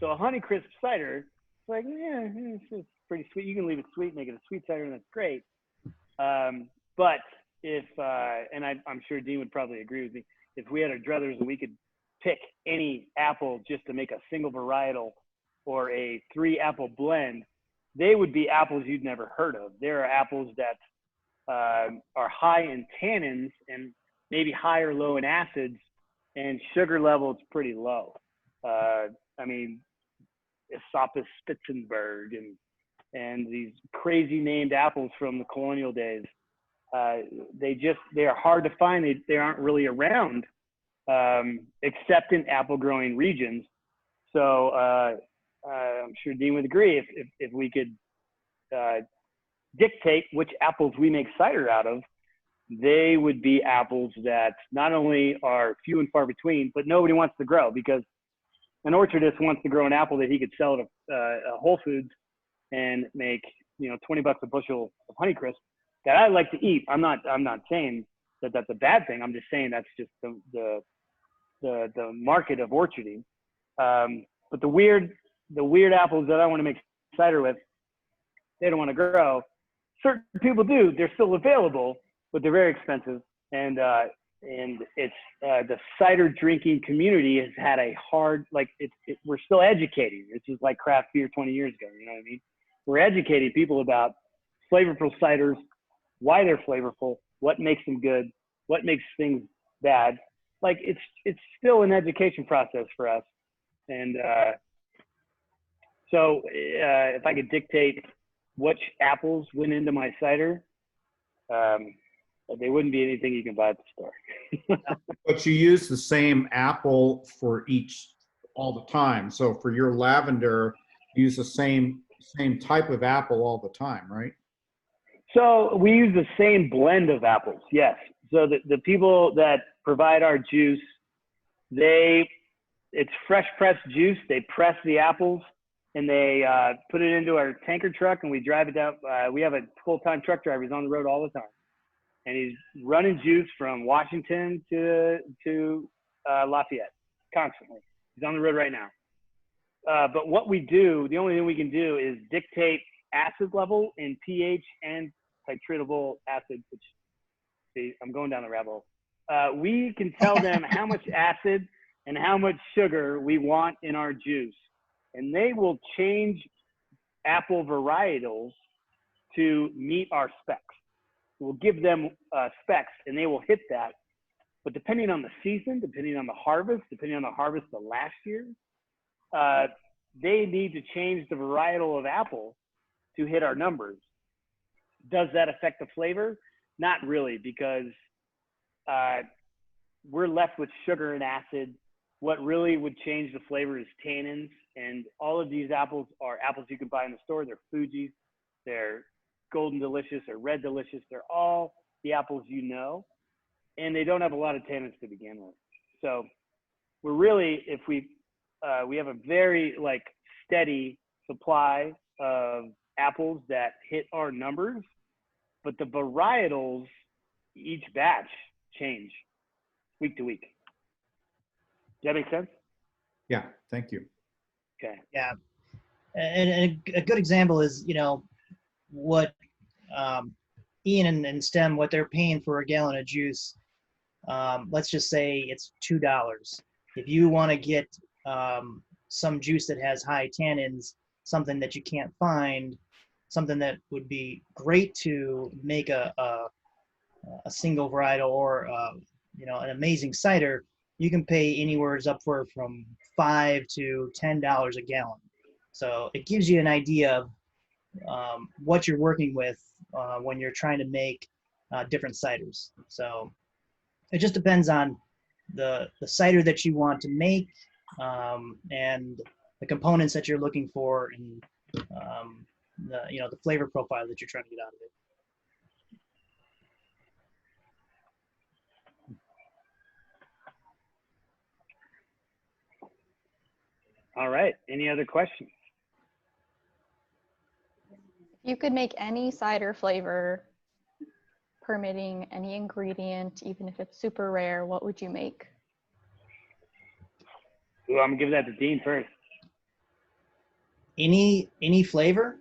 So a Honeycrisp cider, it's like, yeah, it's pretty sweet. You can leave it sweet, make it a sweet cider, and that's great. But if, and I'm sure Dean would probably agree with me, if we had our druthers and we could pick any apple just to make a single varietal or a 3-apple blend, they would be apples you'd never heard of. There are apples that are high in tannins and maybe high or low in acids, and sugar level is pretty low. I mean, Esopus Spitzenberg and these crazy named apples from the colonial days. They are hard to find. They aren't really around except in apple growing regions. So I'm sure Dean would agree if we could dictate which apples we make cider out of, they would be apples that not only are few and far between, but nobody wants to grow, because an orchardist wants to grow an apple that he could sell at a Whole Foods and make, $20 a bushel of Honeycrisp that I like to eat. I'm not saying that that's a bad thing. I'm just saying that's just the market of orcharding. But the weird apples that I want to make cider with, they don't want to grow. Certain people do. They're still available, but they're very expensive. And it's the cider drinking community has had a hard, like we're still educating. It's just like craft beer 20 years ago. You know what I mean? We're educating people about flavorful ciders, why they're flavorful, what makes them good, what makes things bad. Like it's still an education process for us. And so if I could dictate which apples went into my cider, they wouldn't be anything you can buy at the store. But you use the same apple for each all the time. So for your lavender, you use the same type of apple all the time, right? So we use the same blend of apples, yes. So the people that provide our juice, it's fresh pressed juice. They press the apples and they put it into our tanker truck and we drive it down. We have a full-time truck driver. He's on the road all the time. And he's running juice from Washington to Lafayette constantly. He's on the road right now. But what we do, the only thing we can do is dictate acid level and pH and titratable acid, which see, I'm going down the rabbit hole. We can tell them how much acid and how much sugar we want in our juice. And they will change apple varietals to meet our specs. We'll give them specs and they will hit that. But depending on the season, depending on the harvest of last year, they need to change the varietal of apple to hit our numbers. Does that affect the flavor? Not really, because we're left with sugar and acid. What really would change the flavor is tannins. And all of these apples are apples you can buy in the store. They're Fuji's, they're Golden Delicious or Red Delicious. They're all the apples you know, and they don't have a lot of tannins to begin with. So we're really, if we have a very steady supply of apples that hit our numbers, but the varietals, each batch change week to week. Does that make sense? Yeah, thank you. Okay. Yeah. And a good example is, what Ian and Stem, what they're paying for a gallon of juice. Let's just say it's $2. If you want to get some juice that has high tannins, something that you can't find, something that would be great to make a single varietal or an amazing cider, you can pay anywhere upward from $5 to $10 a gallon. So it gives you an idea of what you're working with when you're trying to make different ciders. So it just depends on the cider that you want to make and the components that you're looking for and the flavor profile that you're trying to get out of it. All right. Any other questions? If you could make any cider flavor, permitting any ingredient, even if it's super rare, what would you make? Well, I'm gonna give that to Dean first. Any flavor?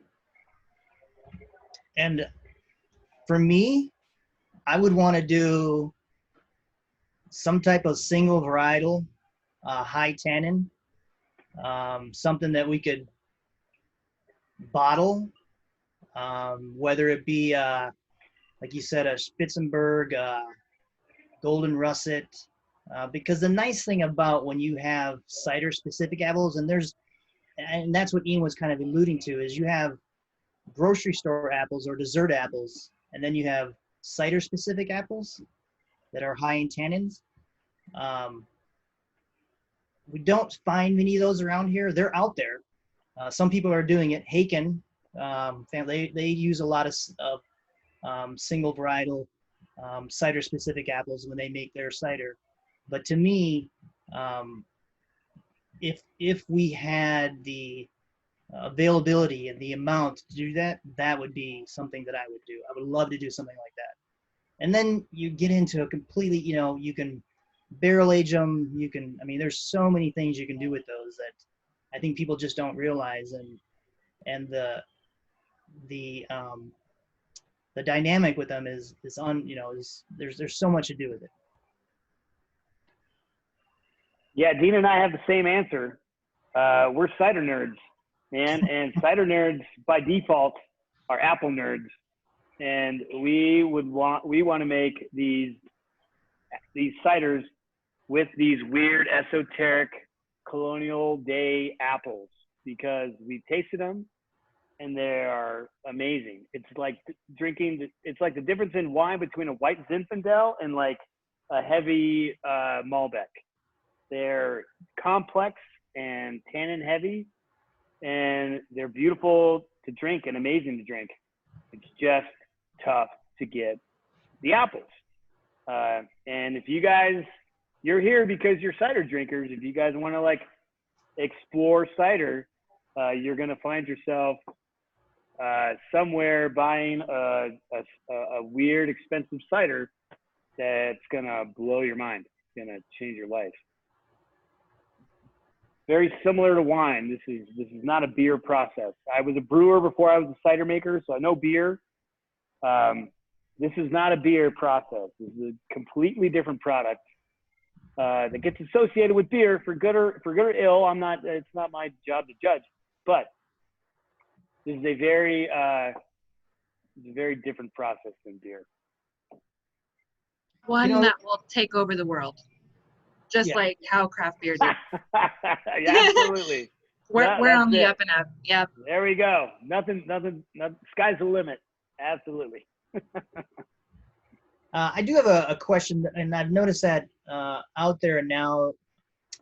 And for me, I would want to do some type of single varietal, high tannin, something that we could bottle, whether it be, like you said, a Spitzenberg, Golden Russet, because the nice thing about when you have cider-specific apples, and that's what Ian was kind of alluding to, is you have grocery store apples or dessert apples, and then you have cider-specific apples that are high in tannins. We don't find many of those around here. They're out there. Some people are doing it. Haken, they use a lot of single varietal cider-specific apples when they make their cider. But to me, if we had the availability and the amount to do that, that would be something that I would do. I would love to do something like that. And then you get into a completely, you can barrel age them. There's so many things you can do with those that I think people just don't realize. And the dynamic with them is on, you know, is there's so much to do with it. Yeah, Dean and I have the same answer. We're cider nerds, man, and cider nerds by default are apple nerds, and we want to make these ciders with these weird esoteric colonial day apples because we've tasted them and they are amazing. It's like it's like the difference in wine between a white Zinfandel and like a heavy Malbec. They're complex and tannin heavy, and they're beautiful to drink and amazing to drink. It's just tough to get the apples. And if you guys, you're here because you're cider drinkers. If you guys want to like explore cider, you're going to find yourself somewhere buying a weird, expensive cider that's going to blow your mind. It's going to change your life. Very similar to wine. This is not a beer process. I was a brewer before I was a cider maker, so I know beer. This is not a beer process. This is a completely different product that gets associated with beer for good or ill. It's not my job to judge, but this is a very different process than beer. One that will take over the world, just like how craft beer did. Yeah, absolutely. We're on the up and up. Yep. There we go. Nothing. Sky's the limit. Absolutely. I do have a question, and I've noticed that out there now,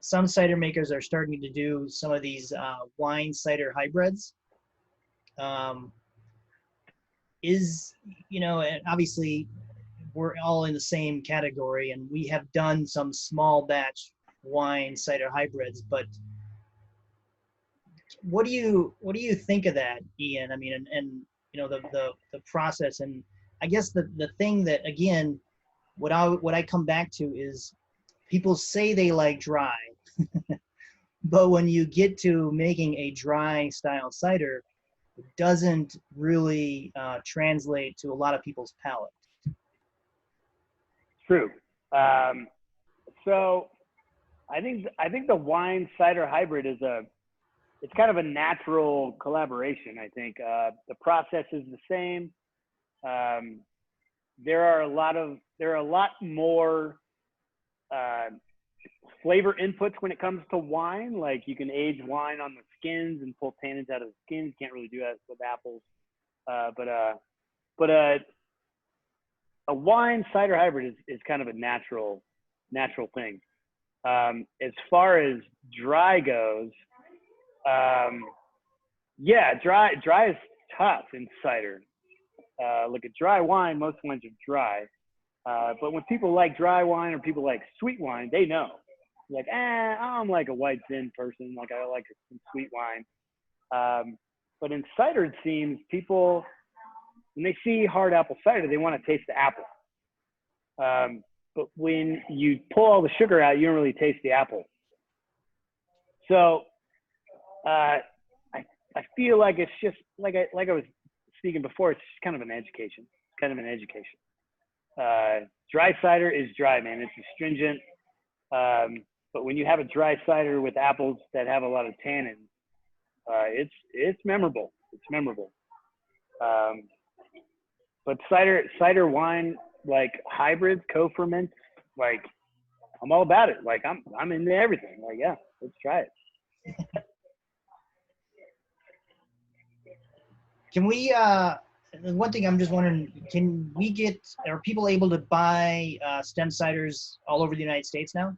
some cider makers are starting to do some of these wine cider hybrids. And obviously we're all in the same category, and we have done some small batch wine cider hybrids, but what do you think of that, Ian? I mean, and you know, the process, and I guess the thing that, again, what I come back to is people say they like dry, but when you get to making a dry style cider, it doesn't really translate to a lot of people's palate. True. So I think the wine cider hybrid it's kind of a natural collaboration. I think the process is the same. There are a lot more flavor inputs when it comes to wine. Like you can age wine on the skins and pull tannins out of the skins. You can't really do that with apples. But a wine cider hybrid is kind of a natural thing. As far as dry goes, dry is tough in cider. Look at dry wine, most wines are dry. But when people like dry wine or people like sweet wine, they know. Like, I'm like a white Zin person. Like I like some sweet wine. But in cider, it seems people, when they see hard apple cider, they want to taste the apple. But when you pull all the sugar out, you don't really taste the apple. So I feel like it's just like I was speaking before. It's just kind of an education. It's kind of an education. Dry cider is dry, man. It's astringent. But when you have a dry cider with apples that have a lot of tannin, it's memorable. It's memorable. But cider wine, like hybrids, co-ferments, like I'm all about it. Like I'm into everything. Like, yeah, let's try it. Can we, one thing I'm just wondering, are people able to buy Stem Ciders all over the United States now?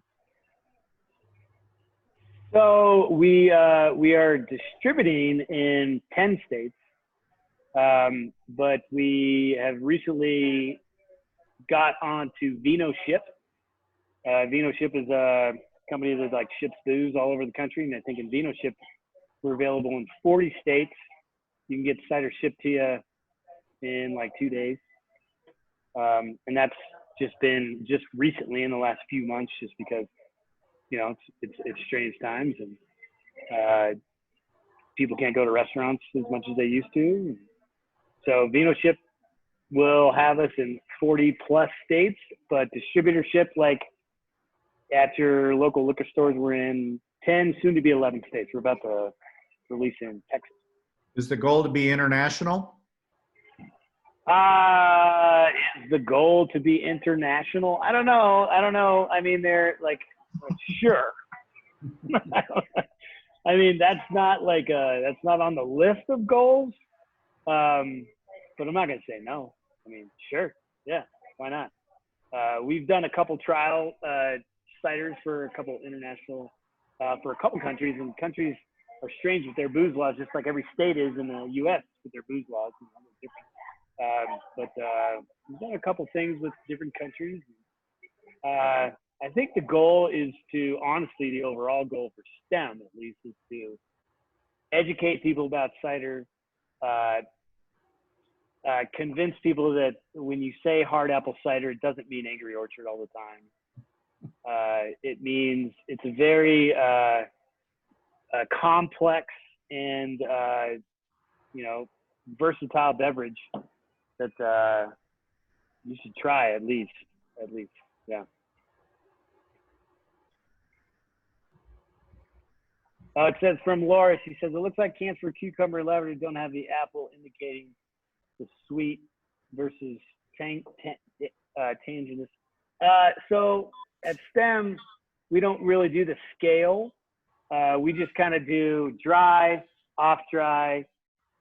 So we are distributing in 10 states, but we have recently got onto Vino Ship. Vino Ship is a company that like ships booze all over the country, and I think in Vino Ship we're available in 40 states. You can get cider shipped to you in like 2 days, and that's just been recently in the last few months, just because it's strange times and people can't go to restaurants as much as they used to. So Vino Ship will have us in 40 plus states, but distributorship, like at your local liquor stores, we're in 10, soon to be 11 states. We're about to release in Texas. Is the goal to be international? Is the goal to be international? I don't know. I mean, they're like, sure. I mean, that's not on the list of goals. But I'm not gonna say no. I mean, sure, yeah, why not? We've done a couple trial ciders for a couple international, for a couple countries, and countries are strange with their booze laws, just like every state is in the U.S. with their booze laws. You know, they're different. But we've done a couple things with different countries. I think the goal is to, honestly, the overall goal for STEM, at least, is to educate people about cider, convince people that when you say hard apple cider, it doesn't mean Angry Orchard all the time. It means it's a very complex and, versatile beverage that you should try at least, yeah. Oh, it says from Laura, she says, it looks like cans for cucumber and lavender don't have the apple, indicating the sweet versus tanginess. So at STEM, we don't really do the scale. We just kind of do dry, off dry,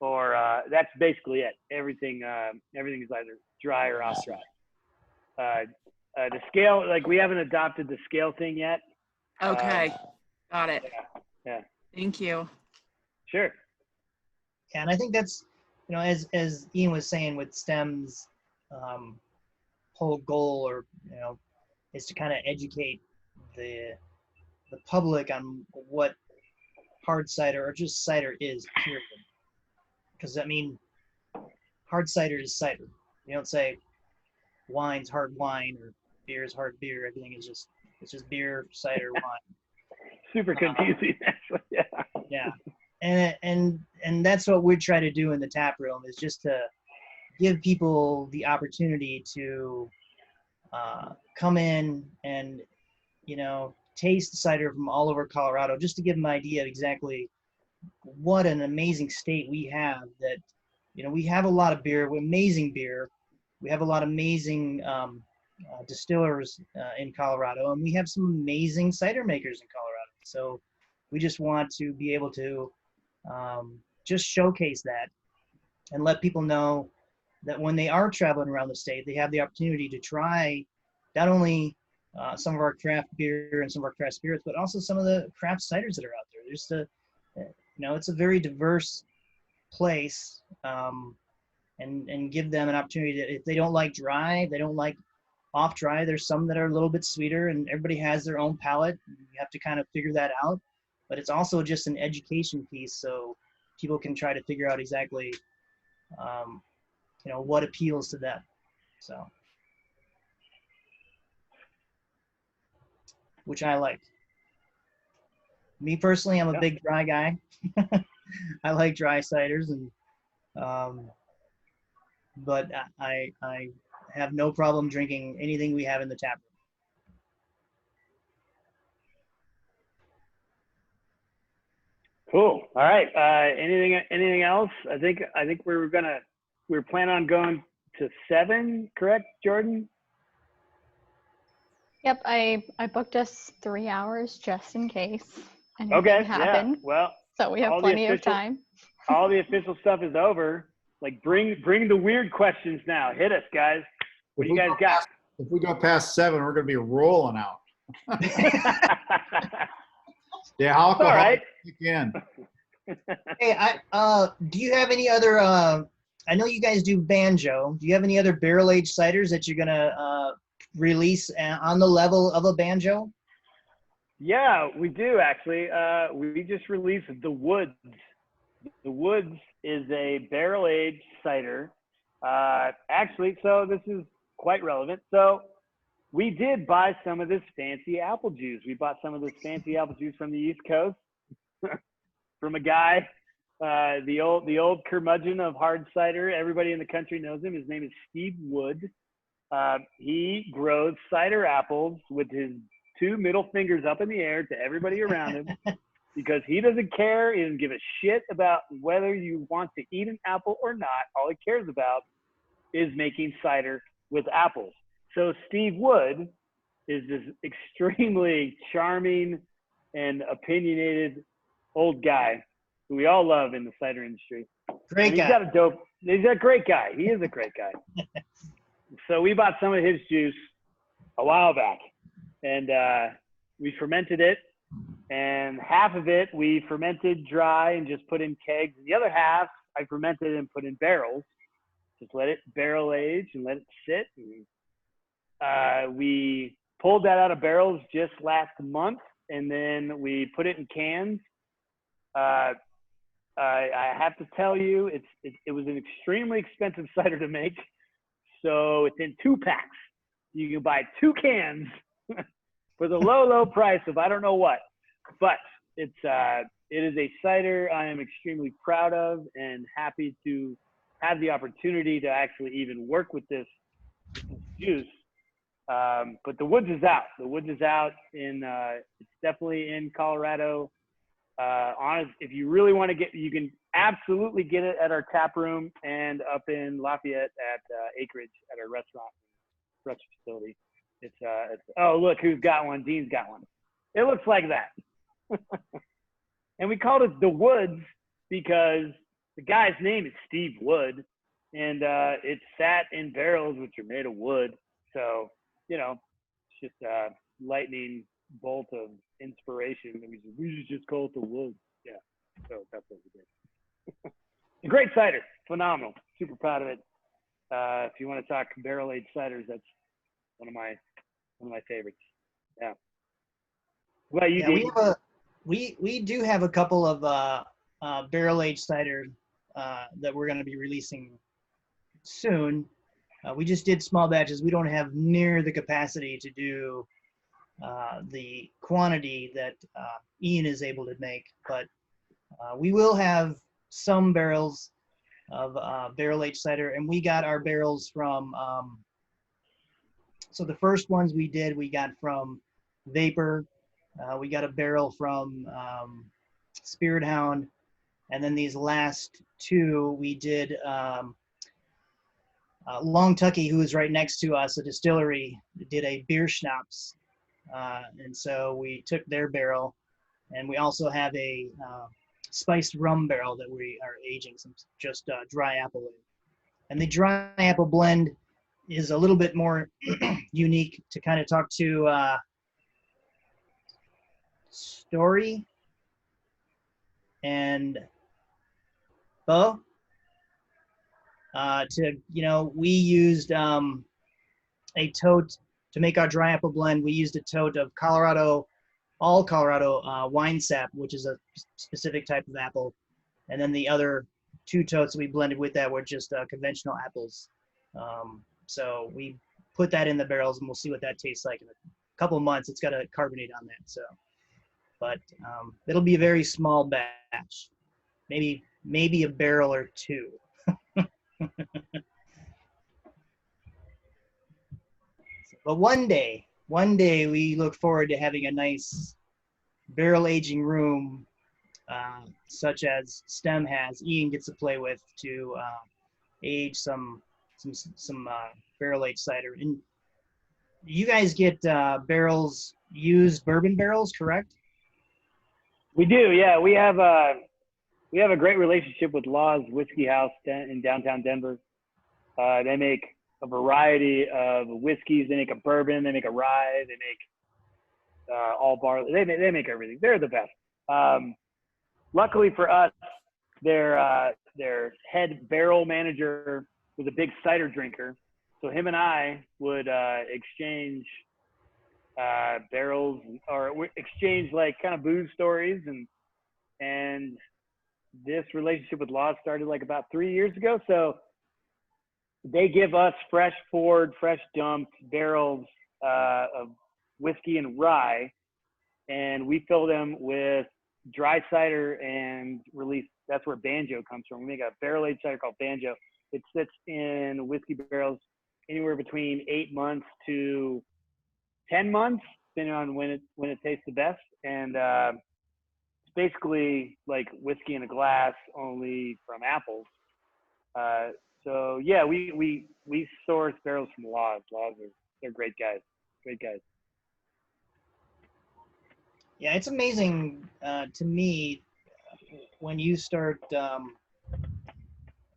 or that's basically it. Everything is either dry or off dry. The scale, like we haven't adopted the scale thing yet. Okay, got it. Yeah. Thank you. Sure. Yeah, and I think that's, as Ian was saying with STEM's whole goal, or is to kind of educate the public on what hard cider or just cider is, period. Because I mean, hard cider is cider. You don't say wine's hard wine or beer is hard beer. Everything is it's just beer, cider, wine. Super confusing, actually. Yeah. Yeah, and that's what we try to do in the tap room, is just to give people the opportunity to come in and taste cider from all over Colorado, just to give them an idea of exactly what an amazing state we have. That we have a lot of beer, amazing beer. We have a lot of amazing distillers in Colorado, and we have some amazing cider makers in Colorado. So we just want to be able to just showcase that and let people know that when they are traveling around the state, they have the opportunity to try not only some of our craft beer and some of our craft spirits, but also some of the craft ciders that are out there. There's it's a very diverse place, and give them an opportunity to, if they don't like dry, they don't like off dry, there's some that are a little bit sweeter, and everybody has their own palate. You have to kind of figure that out, but it's also just an education piece, so people can try to figure out exactly what appeals to them. So, which I like. Me personally, I'm a big dry guy. I like dry ciders, and but I have no problem drinking anything we have in the tap room. Cool. All right. Anything else? I think we're planning on going to 7, correct, Jordan? Yep, I booked us 3 hours just in case anything Okay. happened. Yeah. Well, so we have plenty of time. All the official stuff is over. Like, bring the weird questions now. Hit us, guys. What do you guys got? If we go past 7, we're going to be rolling out. Yeah, alcohol. All right. Again. Hey, do you have any other? I know you guys do banjo. Do you have any other barrel-aged ciders that you're gonna release on the level of a banjo? Yeah, we do actually. We just released the Woods. The Woods is a barrel-aged cider. Actually, so this is quite relevant. So we did buy some of this fancy apple juice. We bought some of this fancy apple juice from the East Coast from a guy The old curmudgeon of hard cider. Everybody in the country knows him. His name is Steve Wood. He grows cider apples with his 2 middle fingers up in the air to everybody around him because he doesn't care. He doesn't give a shit about whether you want to eat an apple or not. All he cares about is making cider with apples. So Steve Wood is this extremely charming and opinionated old guy who we all love in the cider industry. Great guy. He's a great guy. He is a great guy. So we bought some of his juice a while back, and we fermented it, and half of it we fermented dry and just put in kegs, and the other half I fermented and put in barrels. Just let it barrel age and let it sit. And, we pulled that out of barrels just last month, and then we put it in cans. I have to tell you, it was an extremely expensive cider to make. So it's in 2 packs. You can buy 2 cans for the low price of I don't know what. But it is a cider I am extremely proud of and happy to have the opportunity to actually even work with this juice. But the Woods is out. The Woods is out it's definitely in Colorado. If you really want to you can absolutely get it at our tap room and up in Lafayette at Acreage at our restaurant facility. It's oh, look who's got one. Dean's got one. It looks like that. And we called it the Woods because the guy's name is Steve Wood, and it's sat in barrels which are made of wood. So, it's just a lightning bolt of inspiration. And we should just call it the Woods. Yeah, so that's what we did. A great cider, phenomenal. Super proud of it. If you want to talk barrel-aged ciders, that's one of my favorites. Yeah. What about you, Dean? We do have a couple of barrel-aged cider that we're going to be releasing soon. We just did small batches. We don't have near the capacity to do the quantity that Ian is able to make, but we will have some barrels of barrel-aged cider, and we got our barrels from, so the first ones we got from Vapor. We got a barrel from Spirit Hound, and then these last 2 we did Long Tucky, who is right next to us, a distillery, did a beer schnapps, and so we took their barrel, and we also have a spiced rum barrel that we are aging some just dry apple in. And the dry apple blend is a little bit more unique to kind of talk to Story and Bo. We used a tote to make our dry apple blend. We used a tote of all Colorado wine sap, which is a specific type of apple. And then the other 2 totes we blended with that were just conventional apples. So we put that in the barrels, and we'll see what that tastes like in a couple of months. It's got a carbonate on that. So, but it'll be a very small batch, maybe a barrel or 2. But one day we look forward to having a nice barrel aging room, such as Stem has. Ian gets to play with to age some barrel aged cider. And you guys get barrels, used bourbon barrels, correct? We do, yeah. We have a great relationship with Law's Whiskey House in downtown Denver. They make a variety of whiskeys. They make a bourbon. They make a rye. They make all barley. They make everything. They're the best. Luckily for us, their head barrel manager was a big cider drinker. So him and I would exchange barrels, or exchange like kind of booze stories, and this relationship with Law started like about 3 years ago. So they give us fresh poured, fresh dumped barrels of whiskey and rye, and we fill them with dry cider and release That's where Banjo comes from. We make a barrel-aged cider called Banjo. It sits in whiskey barrels anywhere between 8 months to 10 months, depending on when it tastes the best. And it's basically like whiskey in a glass, only from apples. So yeah, we source barrels from Laws. They're great guys. Great guys. Yeah, it's amazing to me when you start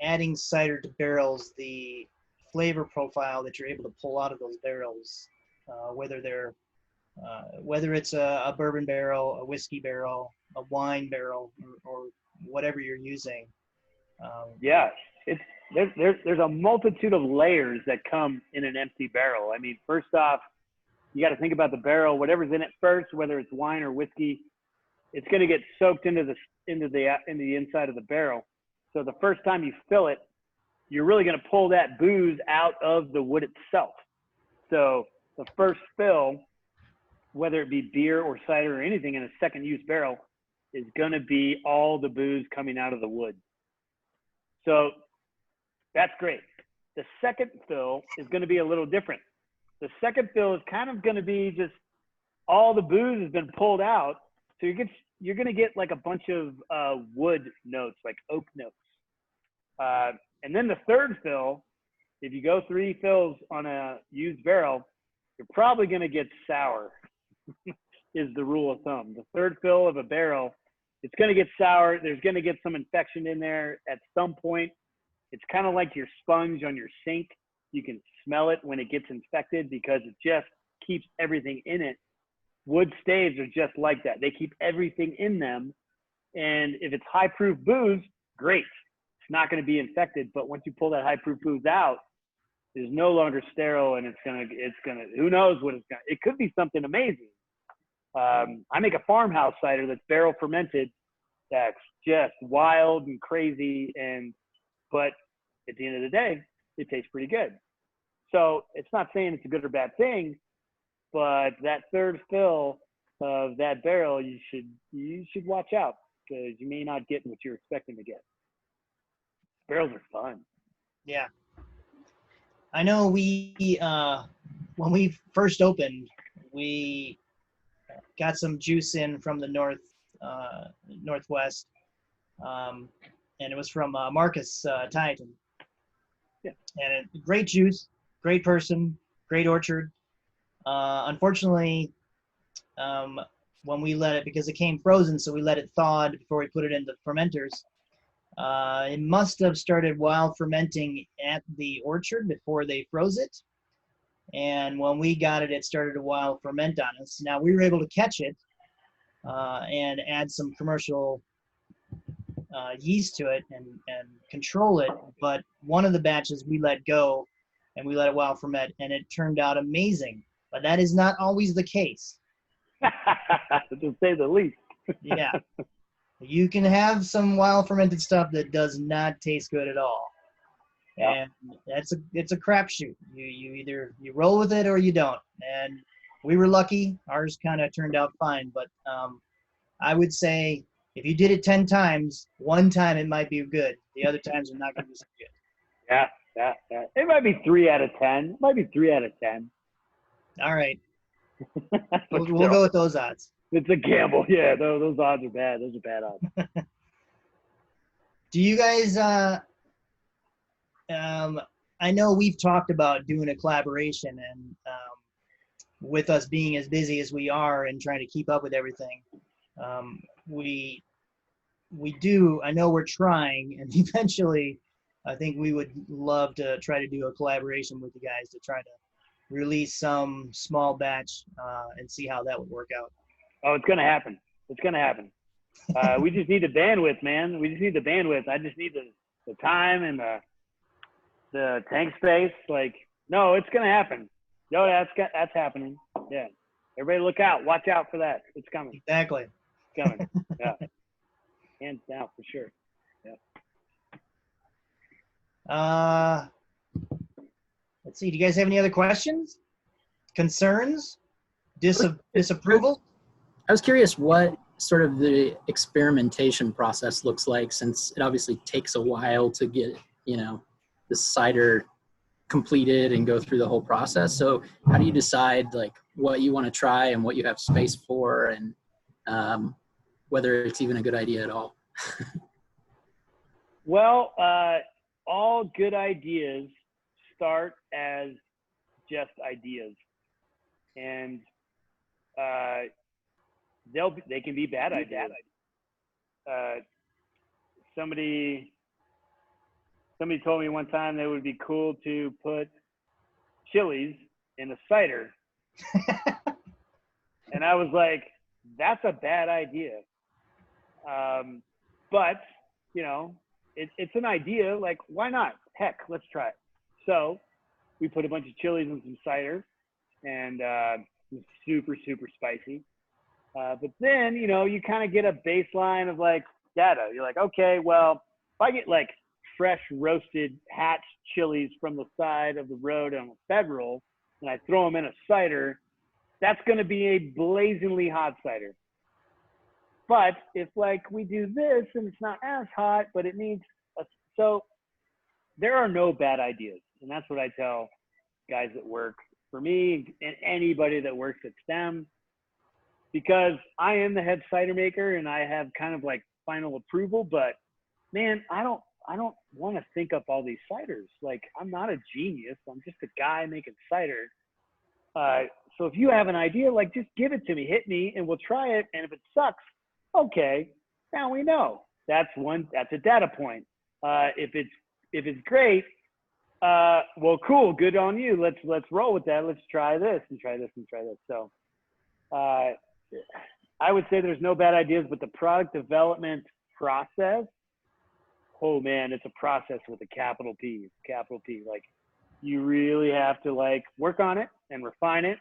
adding cider to barrels, the flavor profile that you're able to pull out of those barrels, whether it's a bourbon barrel, a whiskey barrel, a wine barrel, or whatever you're using. Yeah, there's a multitude of layers that come in an empty barrel. I mean, first off, you got to think about the barrel. Whatever's in it first, whether it's wine or whiskey, it's going to get soaked into the inside of the barrel. So the first time you fill it, you're really going to pull that booze out of the wood itself. So the first fill, whether it be beer or cider or anything in a second use barrel, is going to be all the booze coming out of the wood. So that's great. The second fill is going to be a little different. The second fill is kind of going to be just all the booze has been pulled out. So you're going to get like a bunch of wood notes, like oak notes. And then the third fill, if you go 3 fills on a used barrel, you're probably going to get sour is the rule of thumb. The third fill of a barrel, it's going to get sour. There's going to get some infection in there at some point. It's kind of like your sponge on your sink. You can smell it when it gets infected because it just keeps everything in it. Wood staves are just like that. They keep everything in them. And if it's high proof booze, great. It's not going to be infected. But once you pull that high proof booze out, it's no longer sterile, and it's gonna, who knows what it's gonna, it could be something amazing. I make a farmhouse cider that's barrel fermented. That's just wild and crazy. But at the end of the day, it tastes pretty good. So it's not saying it's a good or bad thing, but that third fill of that barrel, you should watch out because you may not get what you're expecting to get. Barrels are fun. Yeah. I know we, when we first opened, we got some juice in from the northwest, and it was from Marcus Tyton. Yeah. And great juice, great person, great orchard. Unfortunately, when we let it, because it came frozen, so we let it thaw before we put it in the fermenters. It must have started wild fermenting at the orchard before they froze it. And when we got it, it started to wild ferment on us. Now we were able to catch it and add some commercial yeast to it and control it. But one of the batches we let go and we let it wild ferment, and it turned out amazing. But that is not always the case. To say the least. Yeah. You can have some wild fermented stuff that does not taste good at all. Yeah. And it's a crapshoot. You either you roll with it or you don't. And we were lucky. Ours kind of turned out fine. But I would say if you did it 10 times, one time it might be good. The other times are not going to be so good. Yeah. It might be 3 out of 10. It might be 3 out of 10. All right. We'll go with those odds. It's a gamble. Yeah, those odds are bad. Those are bad odds. Do you guys, I know we've talked about doing a collaboration, and with us being as busy as we are and trying to keep up with everything, we do, I know we're trying, and eventually I think we would love to try to do a collaboration with you guys to try to release some small batch and see how that would work out. Oh, it's going to happen. It's going to happen. We just need the bandwidth, man. We just need the bandwidth. I just need the time and the tank space. Like, no, it's going to happen. No, that's happening. Yeah. Everybody look out. Watch out for that. It's coming. Exactly. It's coming. Yeah. Hands down for sure. Yeah. Let's see. Do you guys have any other questions? Concerns? Disapproval? I was curious what sort of the experimentation process looks like, since it obviously takes a while to get, you know, the cider completed and go through the whole process. So how do you decide like what you want to try and what you have space for, and whether it's even a good idea at all? Well, all good ideas start as just ideas, and they can be bad ideas. Somebody told me one time that it would be cool to put chilies in a cider, and I was like, that's a bad idea. But you know, it's an idea. Like, why not? Heck, let's try it. So we put a bunch of chilies in some cider, and it was super, super spicy. But then, you know, you kind of get a baseline of like data. You're like, okay, well, if I get like fresh roasted hatch chilies from the side of the road on a Federal, and I throw them in a cider, that's going to be a blazingly hot cider. But if like we do this and it's not as hot, but it needs so there are no bad ideas. And that's what I tell guys that work for me and anybody that works at Stem, because I am the head cider maker and I have kind of like final approval, but man, I don't want to think up all these ciders. Like, I'm not a genius. I'm just a guy making cider. So if you have an idea, like, just give it to me, hit me, and we'll try it. And if it sucks, okay, now we know. That's a data point. If it's great, well, cool, good on you. Let's roll with that. Let's try this and try this and try this. So I would say there's no bad ideas, but the product development process, oh man, it's a process with a capital P. Like, you really have to like work on it and refine it.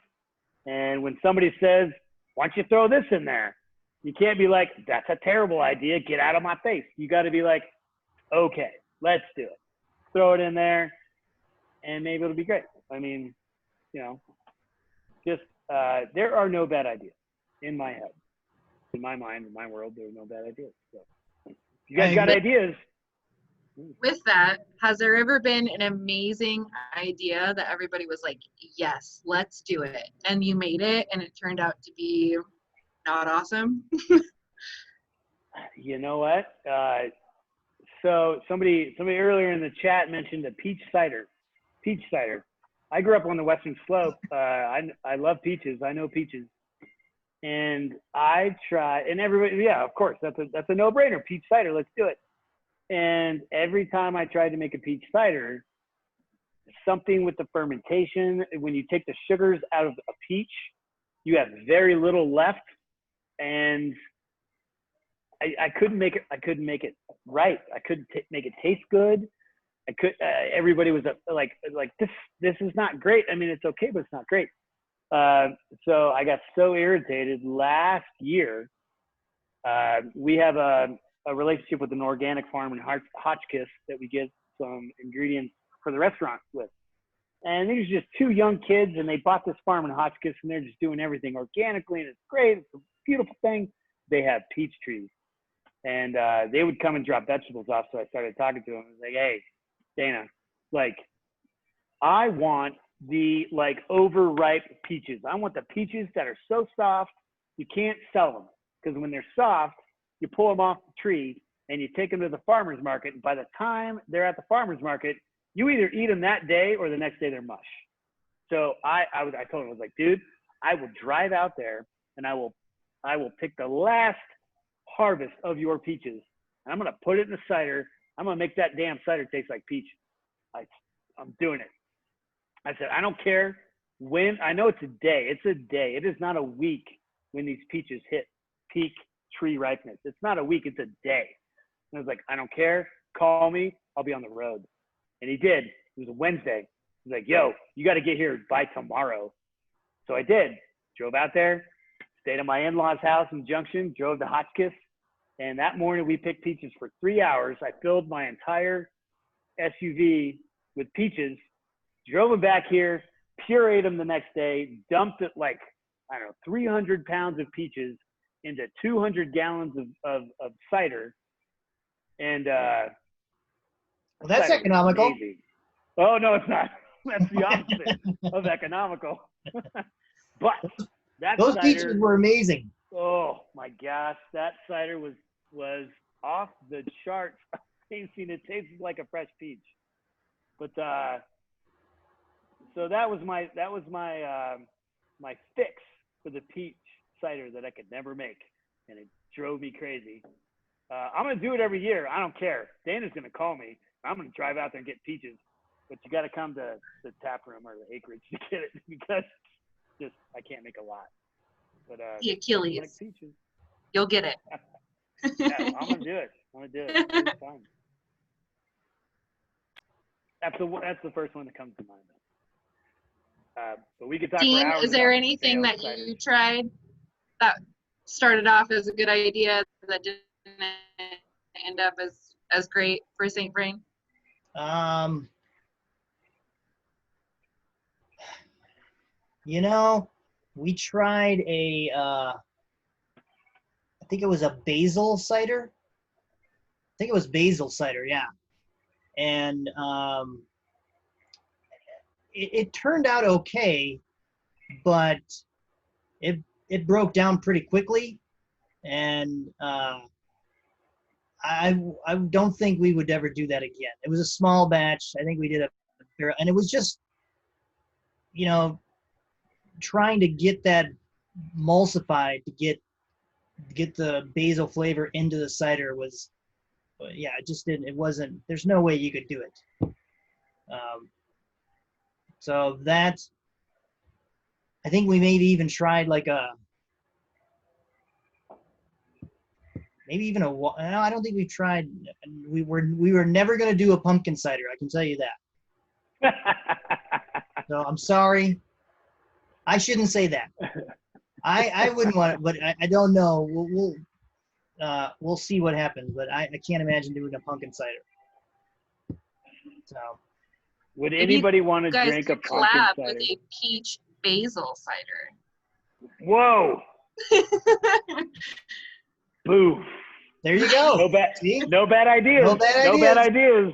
And when somebody says, why don't you throw this in there? You can't be like, that's a terrible idea, get out of my face. You got to be like, okay, let's do it. Throw it in there and maybe it'll be great. I mean, you know, just there are no bad ideas in my head. In my mind, in my world, there are no bad ideas. So if you guys got ideas. With that, has there ever been an amazing idea that everybody was like, yes, let's do it, and you made it and it turned out to be not awesome? You know what? So somebody earlier in the chat mentioned a peach cider. I grew up on the Western Slope. I love peaches. I know peaches. And I try, and everybody, yeah, of course, that's a no-brainer. Peach cider, let's do it. And every time I tried to make a peach cider, something with the fermentation, when you take the sugars out of a peach, you have very little left, and I couldn't make it right. I couldn't make it taste good. Everybody was like this is not great. I mean, it's okay, but it's not great. So I got so irritated last year. We have a relationship with an organic farm in Hotchkiss that we get some ingredients for the restaurant with. And these are just two young kids, and they bought this farm in Hotchkiss, and they're just doing everything organically, and it's great. It's a beautiful thing. They have peach trees, and they would come and drop vegetables off. So I started talking to them. I was like, hey, Dana, like, I want the like overripe peaches. I want the peaches that are so soft you can't sell them, because when they're soft, you pull them off the tree and you take them to the farmer's market. And by the time they're at the farmer's market, you either eat them that day or the next day they're mush. So I told him, I was like, dude, I will drive out there and I will pick the last harvest of your peaches, and I'm going to put it in the cider. I'm going to make that damn cider taste like peach. I'm doing it. I said, I don't care when. I know it's a day. It's a day. It is not a week when these peaches hit peak tree ripeness. It's not a week. It's a day. And I was like, I don't care. Call me. I'll be on the road. And he did. It was a Wednesday. He's like, yo, you got to get here by tomorrow. So I did. Drove out there, stayed at my in-laws' house in Junction, drove to Hotchkiss. And that morning we picked peaches for 3 hours. I filled my entire SUV with peaches, drove them back here, pureed them the next day, dumped it like, I don't know, 300 pounds of peaches into 200 gallons of cider. And Well, that's cider was economical. amazing. Oh, no, it's not. That's the opposite of economical. But that Those cider, peaches were amazing. oh my gosh, that cider was off the charts. Tasting, it tasted like a fresh peach. But so that was my my fix for the peach cider that I could never make, and it drove me crazy. I'm gonna do it every year. I don't care. Dana's gonna call me. I'm gonna drive out there and get peaches, but you got to come to the tap room or the acreage to get it because just I can't make a lot. But The Achilles. I like peaches. You'll get it. Yeah, I'm gonna do it. It's fun. That's the first one that comes to mind. But we could talk for Dean, hours is there about anything pale that cider. you tried that started off as a good idea that didn't end up as great for St. Vrain? You know, we tried I think it was a basil cider. I think it was basil cider, yeah. And it turned out okay, but it broke down pretty quickly, and I don't think we would ever do that again. It was a small batch. I think we did and it was just, you know, trying to get that emulsified to get the basil flavor into the cider was, yeah, it just didn't. It wasn't. There's no way you could do it. So that, I think we maybe even tried like no, I don't think we tried. We were never going to do a pumpkin cider. I can tell you that. So I'm sorry. I shouldn't say that. I wouldn't want it, but I don't know. We'll see what happens. But I can't imagine doing a pumpkin cider. So. Would anybody want to drink a pumpkin collab cider? with a peach basil cider? Whoa! Boo! There you go. No bad ideas. No bad ideas.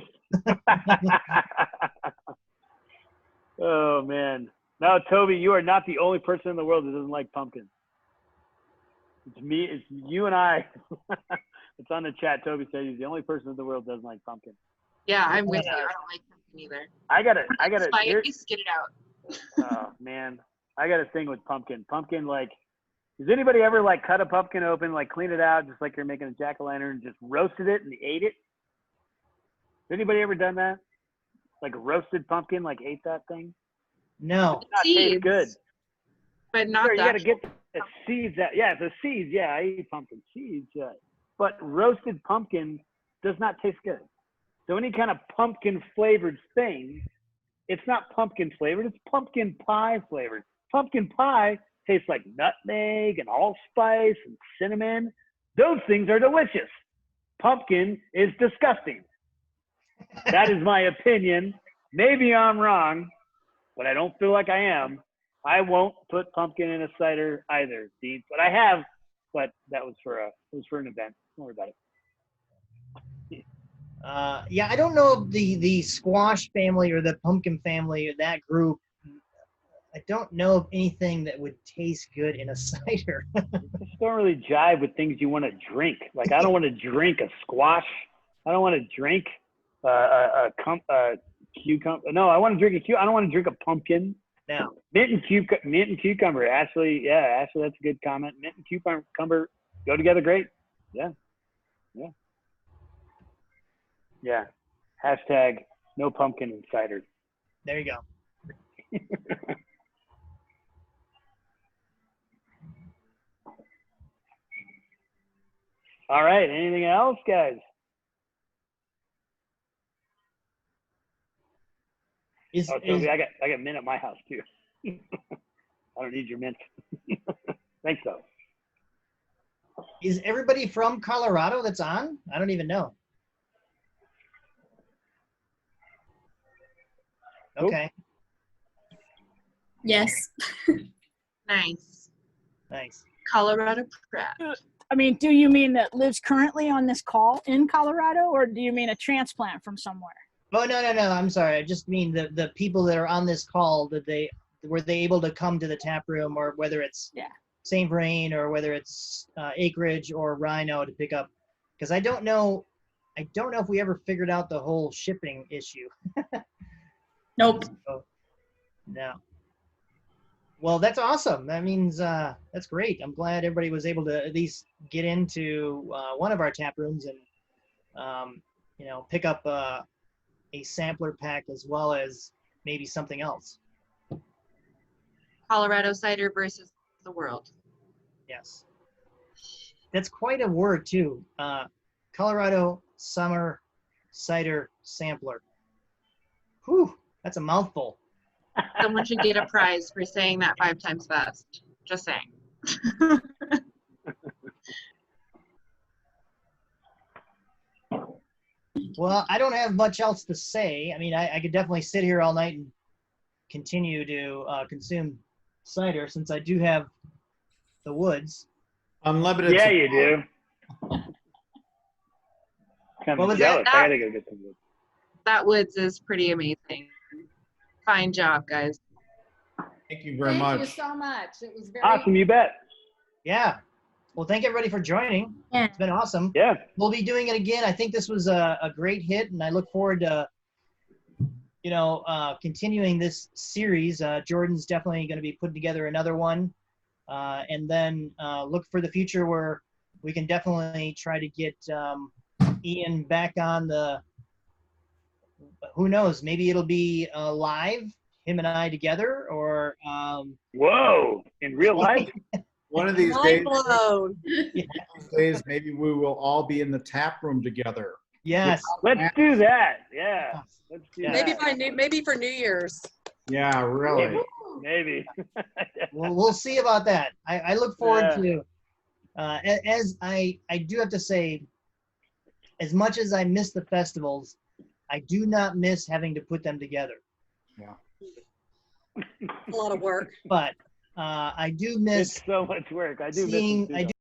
Oh man! No, Toby, you are not the only person in the world that doesn't like pumpkin. It's me. It's you and I. It's on the chat. Toby said he's the only person in the world that doesn't like pumpkin. Yeah, I'm with you. I don't like pumpkin either. I gotta. Spice, get it out. Oh man, I got a thing with pumpkin. Pumpkin, like, does anybody ever like cut a pumpkin open, like clean it out, just like you're making a jack-o'-lantern, and just roasted it and ate it? Has anybody ever done that? Like a roasted pumpkin, like ate that thing? No. It tastes good. But not sure, that. You got to get the seeds out. Yeah, the seeds. Yeah, I eat pumpkin seeds. Yeah. But roasted pumpkin does not taste good. So any kind of pumpkin flavored thing, it's not pumpkin flavored. It's pumpkin pie flavored. Pumpkin pie tastes like nutmeg and allspice and cinnamon. Those things are delicious. Pumpkin is disgusting. That is my opinion. Maybe I'm wrong, but I don't feel like I am. I won't put pumpkin in a cider either, Dean. But I have. But that was for an event. Don't worry about it. Yeah, I don't know if the squash family or the pumpkin family or that group. I don't know of anything that would taste good in a cider. Just don't really jive with things you want to drink. Like I don't want to drink a squash. I don't want to drink a cucumber. No, I want to drink I don't want to drink a pumpkin. No. Mint and cucumber. Ashley, that's a good comment. Mint and cucumber go together great. Yeah. Yeah. Hashtag no pumpkin in cider. There you go. All right. Anything else, guys? Toby, I got mint at my house too. I don't need your mint. Thanks though. Is everybody from Colorado that's on? I don't even know. Okay. Yes. Nice. Thanks. Colorado Pratt. I mean, do you mean that lives currently on this call in Colorado, or do you mean a transplant from somewhere? Oh, no. I'm sorry. I just mean the people that are on this call, were they able to come to the tap room, or whether it's St. Vrain or whether it's Acreage or Rhino to pick up? Because I don't know if we ever figured out the whole shipping issue. Nope. So, no. Well, that's awesome. That means that's great. I'm glad everybody was able to at least get into one of our tap rooms and pick up a sampler pack as well as maybe something else. Colorado cider versus the world. Yes. That's quite a word too. Colorado Summer Cider Sampler. Whew, that's a mouthful. Someone should get a prize for saying that 5 times fast. Just saying. Well, I don't have much else to say. I mean, I could definitely sit here all night and continue to consume cider since I do have the woods. Unlimited. Yeah, you do. What was jealous. that? I gotta go get some wood. That woods is pretty amazing. Fine job, guys. Thank you very much. Thank you so much. It was very Awesome, you bet. Yeah. Well, thank everybody for joining. Yeah. It's been awesome. Yeah. We'll be doing it again. I think this was a great hit, and I look forward to, continuing this series. Jordan's definitely going to be putting together another one, and then look for the future where we can definitely try to get Ian back on the. Who knows? Maybe it'll be live, him and I together, or. Whoa! In real life. One of these Mind blown. days, maybe we will all be in the tap room together. Yes. Let's do that. Yeah. Let's do Yeah. that. Maybe for New Year's. Yeah, really. Maybe. We'll see about that. I look forward Yeah. to, as I do have to say, as much as I miss the festivals, I do not miss having to put them together. Yeah. A lot of work. But I do miss It's so much work. I do miss seeing. them too, I though.